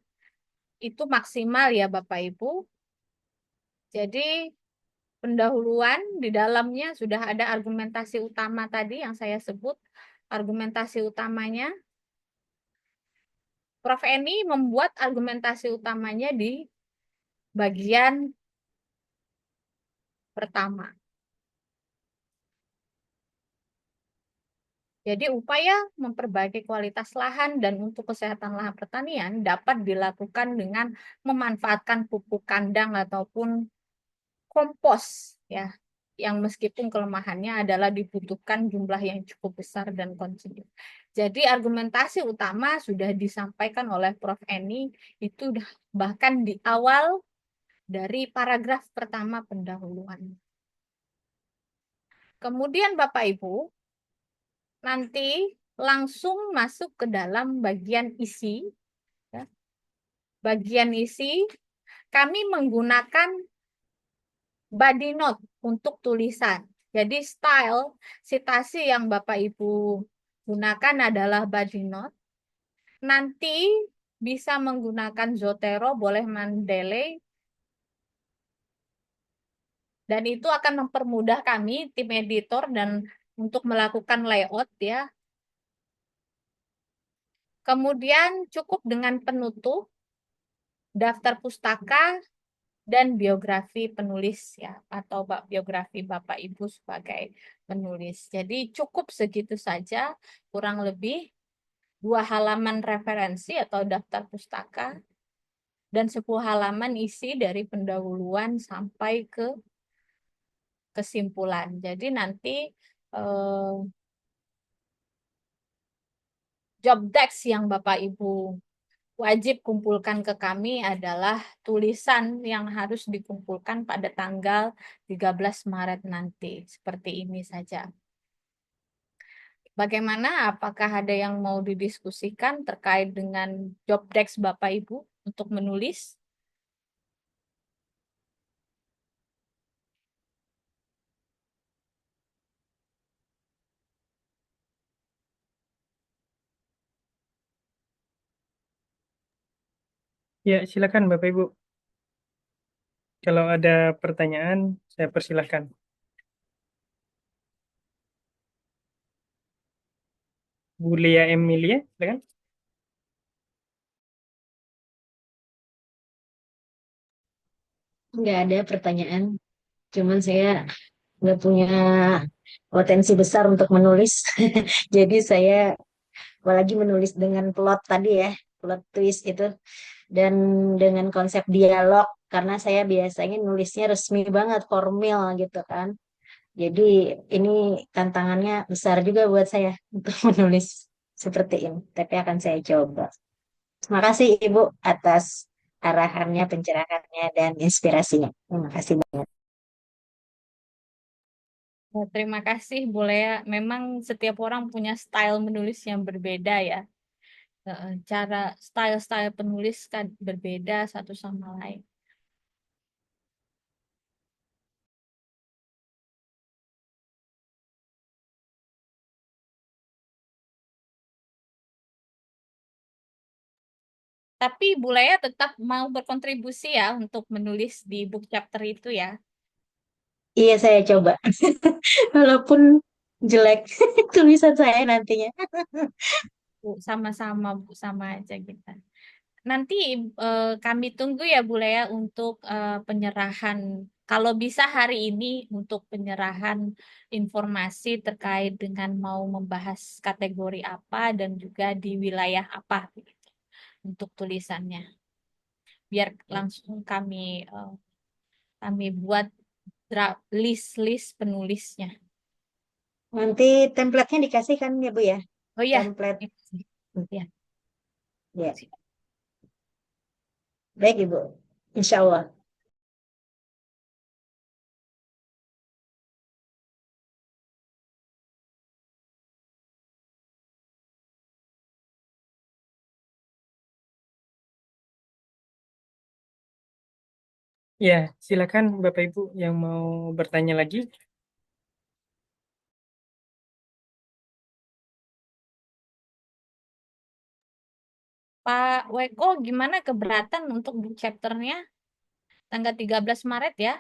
itu maksimal ya Bapak Ibu. Jadi pendahuluan di dalamnya sudah ada argumentasi utama tadi yang saya sebut. Argumentasi utamanya, Prof. Eni membuat argumentasi utamanya di bagian pertama. Jadi upaya memperbaiki kualitas lahan dan untuk kesehatan lahan pertanian dapat dilakukan dengan memanfaatkan pupuk kandang ataupun kompos ya, yang meskipun kelemahannya adalah dibutuhkan jumlah yang cukup besar dan konsisten. Jadi argumentasi utama sudah disampaikan oleh Prof. Eni itu bahkan di awal dari paragraf pertama pendahuluan. Kemudian Bapak Ibu nanti langsung masuk ke dalam bagian isi. Ya. Bagian isi kami menggunakan body note untuk tulisan. Jadi style citasi yang Bapak Ibu gunakan adalah body note. Nanti bisa menggunakan Zotero, boleh Mendeley. Dan itu akan mempermudah kami, tim editor, dan untuk melakukan layout ya. Kemudian cukup dengan penutup, daftar pustaka, dan biografi penulis ya, atau biografi Bapak Ibu sebagai penulis. Jadi cukup segitu saja, kurang lebih 2 halaman referensi atau daftar pustaka, dan 10 halaman isi dari pendahuluan sampai ke kesimpulan. Jadi nanti eh, job desk yang Bapak Ibu wajib kumpulkan ke kami adalah tulisan yang harus dikumpulkan pada tanggal 13 Maret nanti. Seperti ini saja. Bagaimana? Apakah ada yang mau didiskusikan terkait dengan job desk Bapak Ibu untuk menulis? Ya, silakan Bapak Ibu. Kalau ada pertanyaan, saya persilahkan. Bu Lia Emilia, silakan. Nggak ada pertanyaan. Cuman saya nggak punya potensi besar untuk menulis. Jadi saya apalagi menulis dengan plot tadi ya, plot twist itu. Dan dengan konsep dialog, karena saya biasanya nulisnya resmi banget, formal gitu kan. Jadi ini tantangannya besar juga buat saya untuk menulis seperti ini. Tapi akan saya coba. Terima kasih Ibu atas arahannya, pencerahannya, dan inspirasinya. Terima kasih banyak. Ya, terima kasih, Bu Lea. Memang setiap orang punya style menulis yang berbeda ya. Cara style-style penulis kan berbeda satu sama lain. Tapi Bu Lea tetap mau berkontribusi ya untuk menulis di book chapter itu ya. Iya, saya coba. Walaupun jelek tulisan saya nantinya. Bu, sama-sama Bu, sama aja kita. Nanti kami tunggu ya Bu Lea untuk penyerahan, kalau bisa hari ini untuk penyerahan informasi terkait dengan mau membahas kategori apa dan juga di wilayah apa begitu, untuk tulisannya. Biar langsung kami buat list-list penulisnya. Nanti template-nya dikasih kan ya Bu ya? Oh ya, Template. ya. Ya, baik Ibu. Insya Allah. Ya, silakan Bapak Ibu yang mau bertanya lagi. Pak Weko, gimana keberatan untuk book chapternya tanggal 13 Maret ya?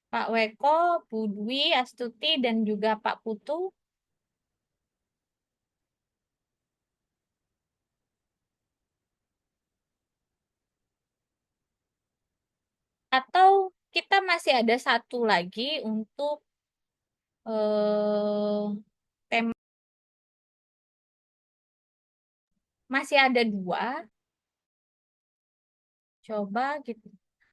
Pak Weko, Bu Dwi, Astuti, dan juga Pak Putu. Atau kita masih ada satu lagi untuk tema, masih ada 2. Coba gitu.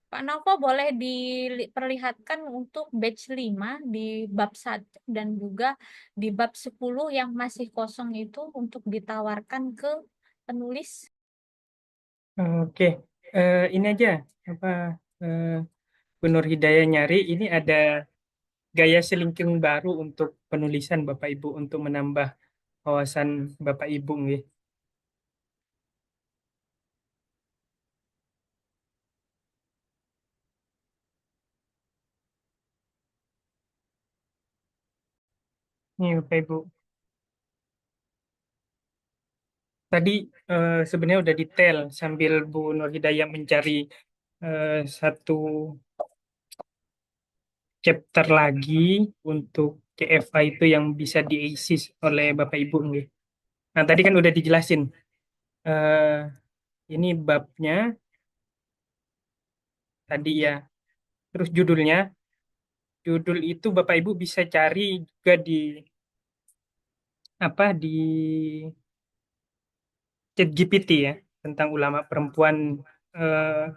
Pak Novo boleh diperlihatkan untuk batch 5 di bab 1 dan juga di bab 10 yang masih kosong itu untuk ditawarkan ke penulis. Oke, ini aja apa eh, Bu Nur Hidayah nyari. Ini ada gaya selingking baru untuk penulisan Bapak Ibu untuk menambah wawasan Bapak Ibu nggih. Nih Bapak Ibu. Tadi sebenarnya udah detail sambil Bu Nur Hidayah mencari satu chapter lagi untuk CFA itu yang bisa diisi oleh Bapak Ibu nggih. Nah, tadi kan udah dijelasin. Eh, ini babnya tadi ya. Terus judul itu Bapak Ibu bisa cari juga di apa di ChatGPT ya, tentang ulama perempuan eh,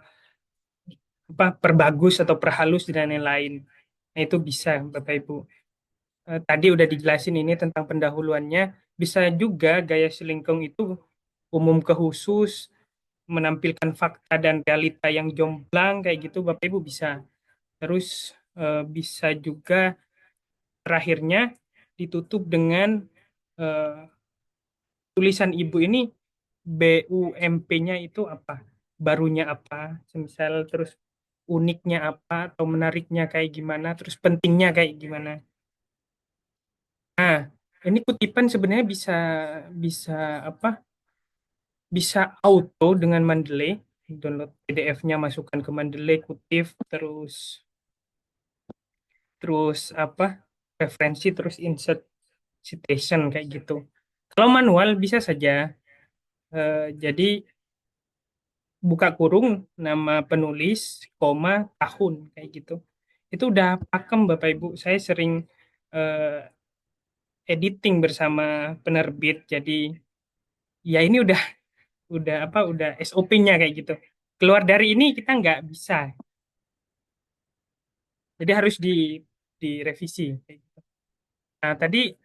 perbagus atau perhalus dan lain-lain. Nah, itu bisa Bapak Ibu. Tadi udah dijelasin ini tentang pendahuluannya. Bisa juga gaya selingkung itu umum ke khusus, menampilkan fakta dan realita yang jomplang kayak gitu Bapak Ibu bisa. Terus bisa juga terakhirnya ditutup dengan eh, tulisan Ibu ini BUMP-nya itu apa? Barunya apa? Misal terus uniknya apa atau menariknya kayak gimana, terus pentingnya kayak gimana. Nah, ini kutipan sebenarnya bisa bisa apa? Bisa auto dengan Mendeley, download PDF-nya masukkan ke Mendeley, kutip terus terus apa? Referensi terus insert citation kayak gitu. Kalau manual bisa saja. Jadi buka kurung nama penulis, koma, tahun kayak gitu. Itu udah pakem Bapak Ibu. Saya sering eh, editing bersama penerbit. Jadi ya ini udah apa udah SOP-nya kayak gitu. Keluar dari ini kita nggak bisa. Jadi harus direvisi. Kayak gitu. Nah, tadi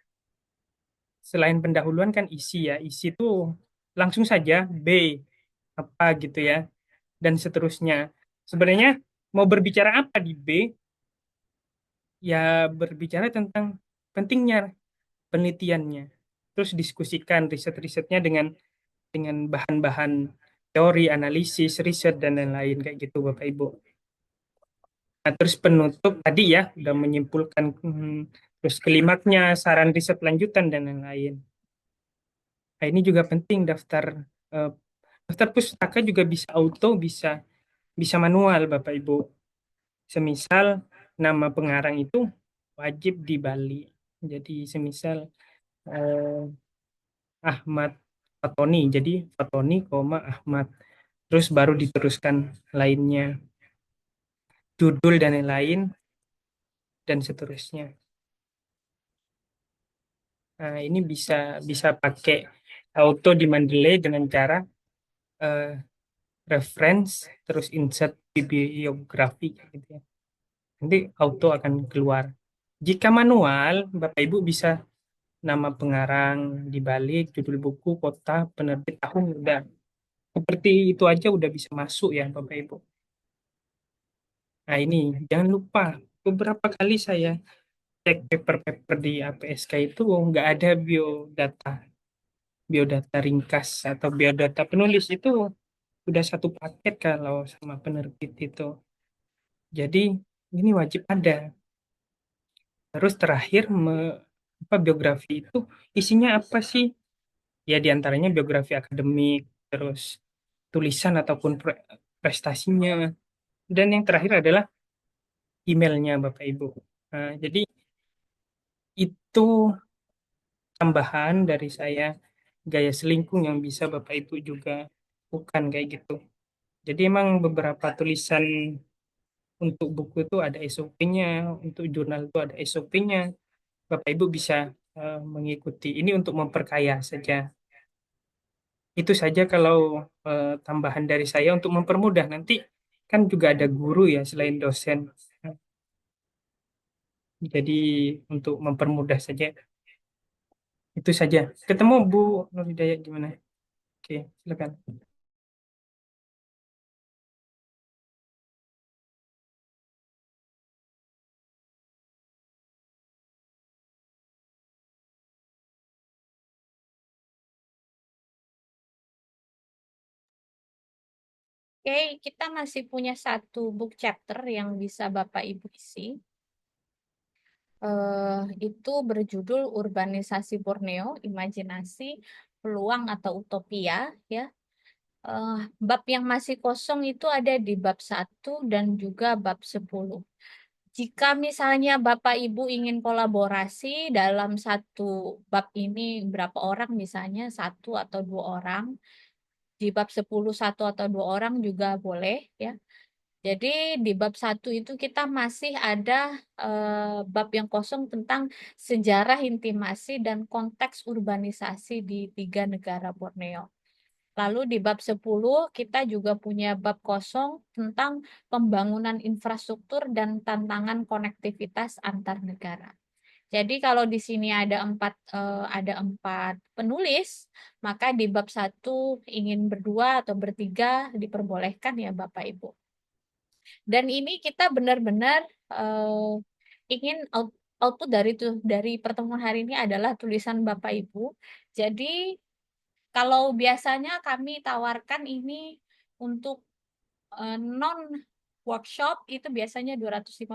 selain pendahuluan kan isi ya. Isi itu langsung saja B apa gitu ya dan seterusnya. Sebenarnya mau berbicara apa di B? Ya berbicara tentang pentingnya penelitiannya. Terus diskusikan riset-risetnya dengan bahan-bahan teori, analisis, riset dan lain-lain kayak gitu Bapak Ibu. Nah, terus penutup tadi ya udah menyimpulkan terus kelimatnya, saran riset lanjutan dan lain-lain. Nah, ini juga penting eh, daftar pustaka juga bisa auto, bisa bisa manual Bapak Ibu. Semisal nama pengarang itu wajib di Bali. Jadi semisal eh, Ahmad Fatoni. Jadi Fatoni, Ahmad. Terus baru diteruskan lainnya, judul dan lain-lain dan seterusnya. Nah, ini bisa bisa pakai auto di Mendeley dengan cara eh, reference terus insert bibliografi gitu ya. Nanti auto akan keluar. Jika manual, Bapak Ibu bisa nama pengarang dibalik judul buku, kota, penerbit tahun udah seperti itu aja udah bisa masuk ya Bapak Ibu. Nah, ini jangan lupa beberapa kali saya cek paper-paper di APSK itu nggak ada biodata ringkas atau biodata penulis itu udah satu paket kalau sama penerbit itu. Jadi ini wajib ada. Terus terakhir biografi itu isinya apa sih? Ya diantaranya biografi akademik, terus tulisan ataupun prestasinya. Dan yang terakhir adalah emailnya Bapak Ibu. Nah, jadi itu tambahan dari saya gaya selingkung yang bisa Bapak Ibu juga bukan kayak gitu. Jadi emang beberapa tulisan untuk buku itu ada SOP-nya, untuk jurnal itu ada SOP-nya. Bapak Ibu bisa mengikuti. Ini untuk memperkaya saja. Itu saja kalau tambahan dari saya untuk mempermudah. Nanti kan juga ada guru ya selain dosen. Jadi untuk mempermudah saja. Itu saja. Ketemu Bu Nur Hidayat gimana? Oke, silakan. Oke, kita masih punya satu book chapter yang bisa Bapak Ibu isi. Itu berjudul Urbanisasi Borneo, Imajinasi, Peluang atau Utopia, ya. Bab yang masih kosong itu ada di bab 1 dan juga bab 10. Jika misalnya Bapak Ibu ingin kolaborasi dalam satu bab ini, berapa orang misalnya, satu atau dua orang, di bab 10 satu atau dua orang juga boleh ya. Jadi di bab satu itu kita masih ada bab yang kosong tentang sejarah intimasi dan konteks urbanisasi di 3 negara Borneo. Lalu di bab 10 kita juga punya bab kosong tentang pembangunan infrastruktur dan tantangan konektivitas antar negara. Jadi kalau di sini ada empat penulis, maka di bab 1 ingin berdua atau bertiga diperbolehkan ya Bapak Ibu. Dan ini kita benar-benar ingin output dari pertemuan hari ini adalah tulisan Bapak Ibu. Jadi kalau biasanya kami tawarkan ini untuk non workshop itu biasanya 250.000,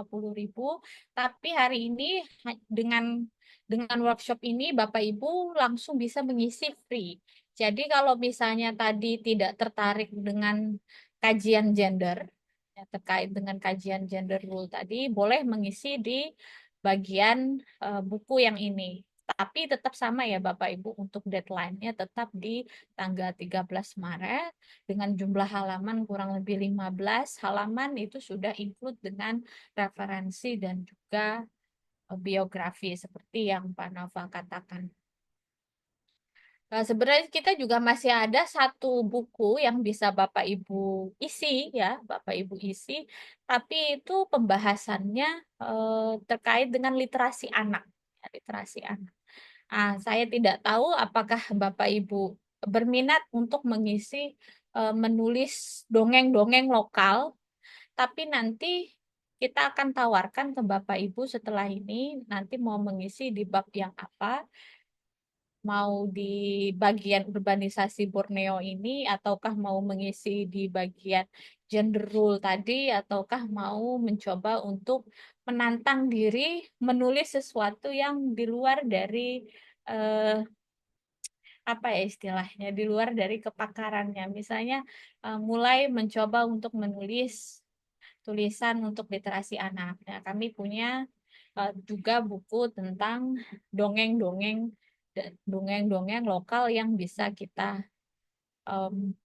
tapi hari ini dengan workshop ini Bapak Ibu langsung bisa mengisi free. Jadi kalau misalnya tadi tidak tertarik dengan kajian gender, ya, terkait dengan kajian gender rule tadi, boleh mengisi di bagian buku yang ini. Tapi tetap sama ya Bapak Ibu, untuk deadline-nya tetap di tanggal 13 Maret dengan jumlah halaman kurang lebih 15 halaman, itu sudah include dengan referensi dan juga biografi seperti yang Pak Nova katakan. Sebenarnya kita juga masih ada satu buku yang bisa Bapak Ibu isi ya, Bapak Ibu isi, tapi itu pembahasannya terkait dengan literasi anak, ya, literasi anak. Saya tidak tahu apakah Bapak Ibu berminat untuk mengisi menulis dongeng-dongeng lokal, tapi nanti kita akan tawarkan ke Bapak Ibu setelah ini, nanti mau mengisi di bab yang apa, mau di bagian urbanisasi Borneo ini, ataukah mau mengisi di bagian gender rule tadi, ataukah mau mencoba untuk menantang diri menulis sesuatu yang di luar dari eh, apa ya istilahnya, di luar dari kepakarannya. Misalnya mulai mencoba untuk menulis tulisan untuk literasi anak. Nah, kami punya juga buku tentang dongeng-dongeng dongeng-dongeng lokal yang bisa kita em,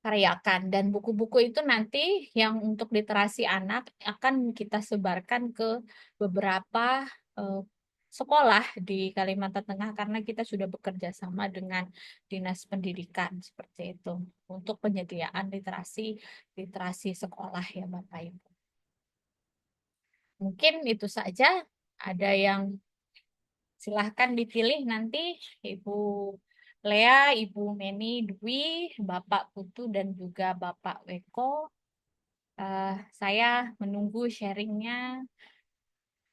karyakan, dan buku-buku itu nanti yang untuk literasi anak akan kita sebarkan ke beberapa eh, sekolah di Kalimantan Tengah, karena kita sudah bekerja sama dengan Dinas Pendidikan seperti itu untuk penyediaan literasi literasi sekolah ya Bapak Ibu. Mungkin itu saja. Ada yang silahkan dipilih nanti, Ibu Lea, Ibu Meni Dwi, Bapak Putu, dan juga Bapak Weko. Saya menunggu sharingnya,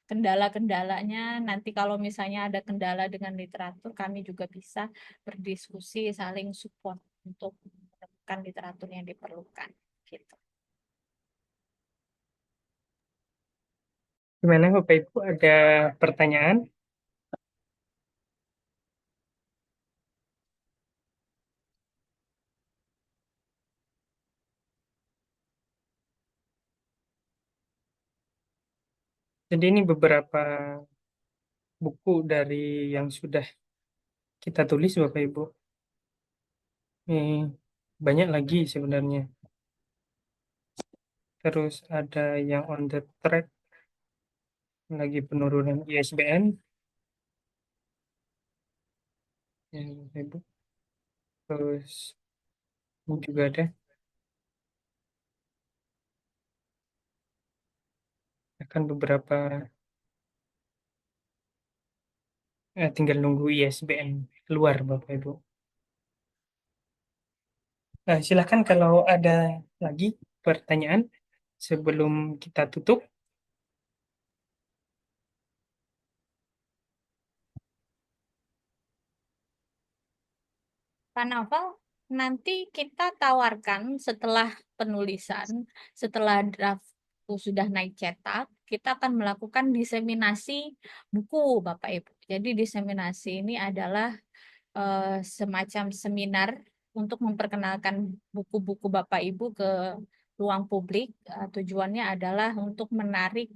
kendala-kendalanya. Nanti kalau misalnya ada kendala dengan literatur, kami juga bisa berdiskusi, saling support untuk menemukan literatur yang diperlukan. Gitu. Gimana Bapak Ibu, ada pertanyaan? Jadi ini beberapa buku dari yang sudah kita tulis Bapak Ibu. Ini banyak lagi sebenarnya. Terus ada yang on the track, lagi penurunan ISBN. Ya, Bapak Ibu. Terus ini juga ada. Akan beberapa tinggal nunggu ISBN keluar Bapak Ibu. Silahkan kalau ada lagi pertanyaan sebelum kita tutup. Pak Naval, nanti kita tawarkan setelah penulisan, setelah draft sudah naik cetak, kita akan melakukan diseminasi buku, Bapak Ibu. Jadi diseminasi ini adalah semacam seminar untuk memperkenalkan buku-buku Bapak Ibu ke ruang publik. Tujuannya adalah untuk menarik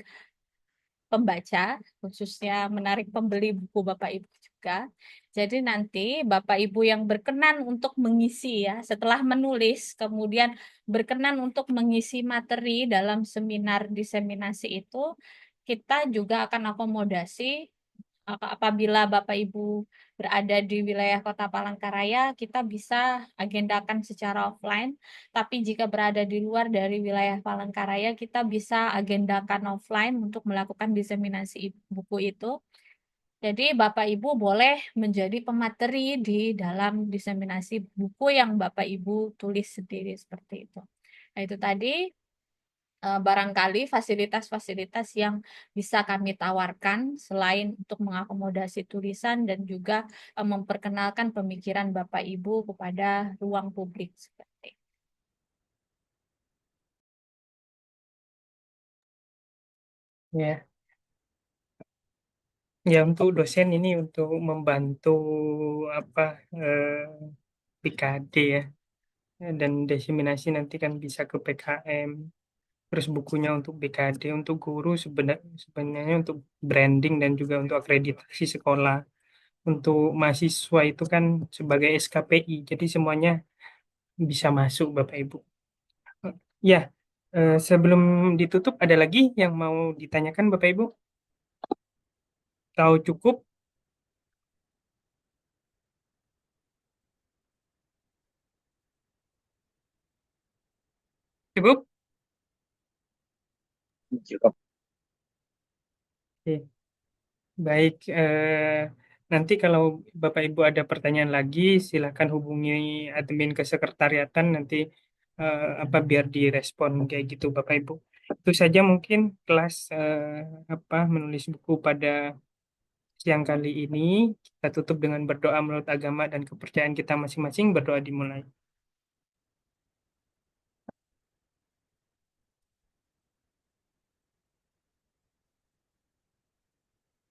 pembaca, khususnya menarik pembeli buku Bapak Ibu juga. Jadi nanti Bapak Ibu yang berkenan untuk mengisi ya, setelah menulis, kemudian berkenan untuk mengisi materi dalam seminar diseminasi itu, kita juga akan akomodasi apabila Bapak Ibu berada di wilayah Kota Palangkaraya, kita bisa agendakan secara offline. Tapi jika berada di luar dari wilayah Palangkaraya, kita bisa agendakan offline untuk melakukan diseminasi buku itu. Jadi Bapak Ibu boleh menjadi pemateri di dalam diseminasi buku yang Bapak Ibu tulis sendiri seperti itu. Nah, itu tadi barangkali fasilitas-fasilitas yang bisa kami tawarkan selain untuk mengakomodasi tulisan dan juga memperkenalkan pemikiran Bapak Ibu kepada ruang publik seperti itu. Ya, ya untuk dosen ini untuk membantu apa PKD ya, dan diseminasi nanti kan bisa ke PKM. Terus bukunya untuk BKD, untuk guru sebenarnya untuk branding dan juga untuk akreditasi sekolah. Untuk mahasiswa itu kan sebagai SKPI, jadi semuanya bisa masuk Bapak Ibu. Ya, sebelum ditutup ada lagi yang mau ditanyakan Bapak Ibu? Tahu cukup? Cukup? Cukup. Oke. Baik, nanti kalau Bapak Ibu ada pertanyaan lagi, silakan hubungi admin kesekretariatan nanti apa biar direspon kayak gitu Bapak Ibu. Itu saja mungkin kelas apa menulis buku pada siang kali ini. Kita tutup dengan berdoa menurut agama dan kepercayaan kita masing-masing. Berdoa dimulai.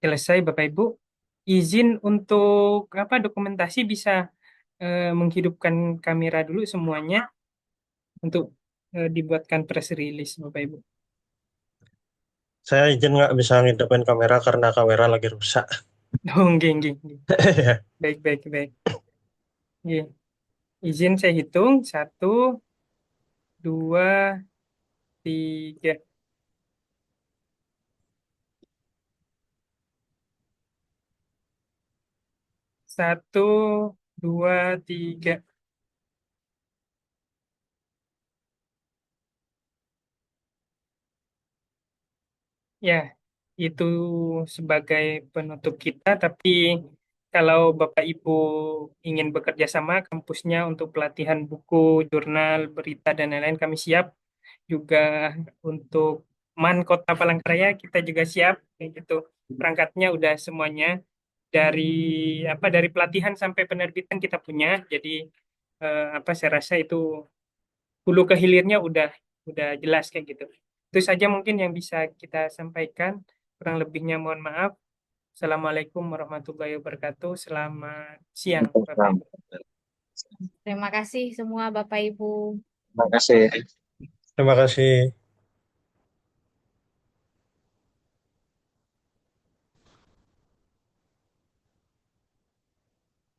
Selesai Bapak Ibu. Izin untuk apa dokumentasi bisa menghidupkan kamera dulu semuanya untuk dibuatkan press release Bapak Ibu. Saya izin nggak bisa ngidupin kamera karena kamera lagi rusak. Oh, nggih, nggih, nggih. Baik, baik, baik. Nggih. Izin saya hitung. 1, 2, 3. 1, 2, 3. Ya, itu sebagai penutup kita. Tapi kalau Bapak Ibu ingin bekerja sama kampusnya untuk pelatihan buku, jurnal, berita, dan lain-lain, kami siap. Juga untuk MAN Kota Palangkaraya kita juga siap. Kayak gitu. Perangkatnya udah semuanya dari dari pelatihan sampai penerbitan kita punya. Jadi apa saya rasa itu hulu ke hilirnya udah jelas kayak gitu. Itu saja mungkin yang bisa kita sampaikan. Kurang lebihnya mohon maaf. Assalamualaikum warahmatullahi wabarakatuh. Selamat siang, Bapak Ibu. Terima kasih semua Bapak Ibu. Terima kasih. Terima kasih.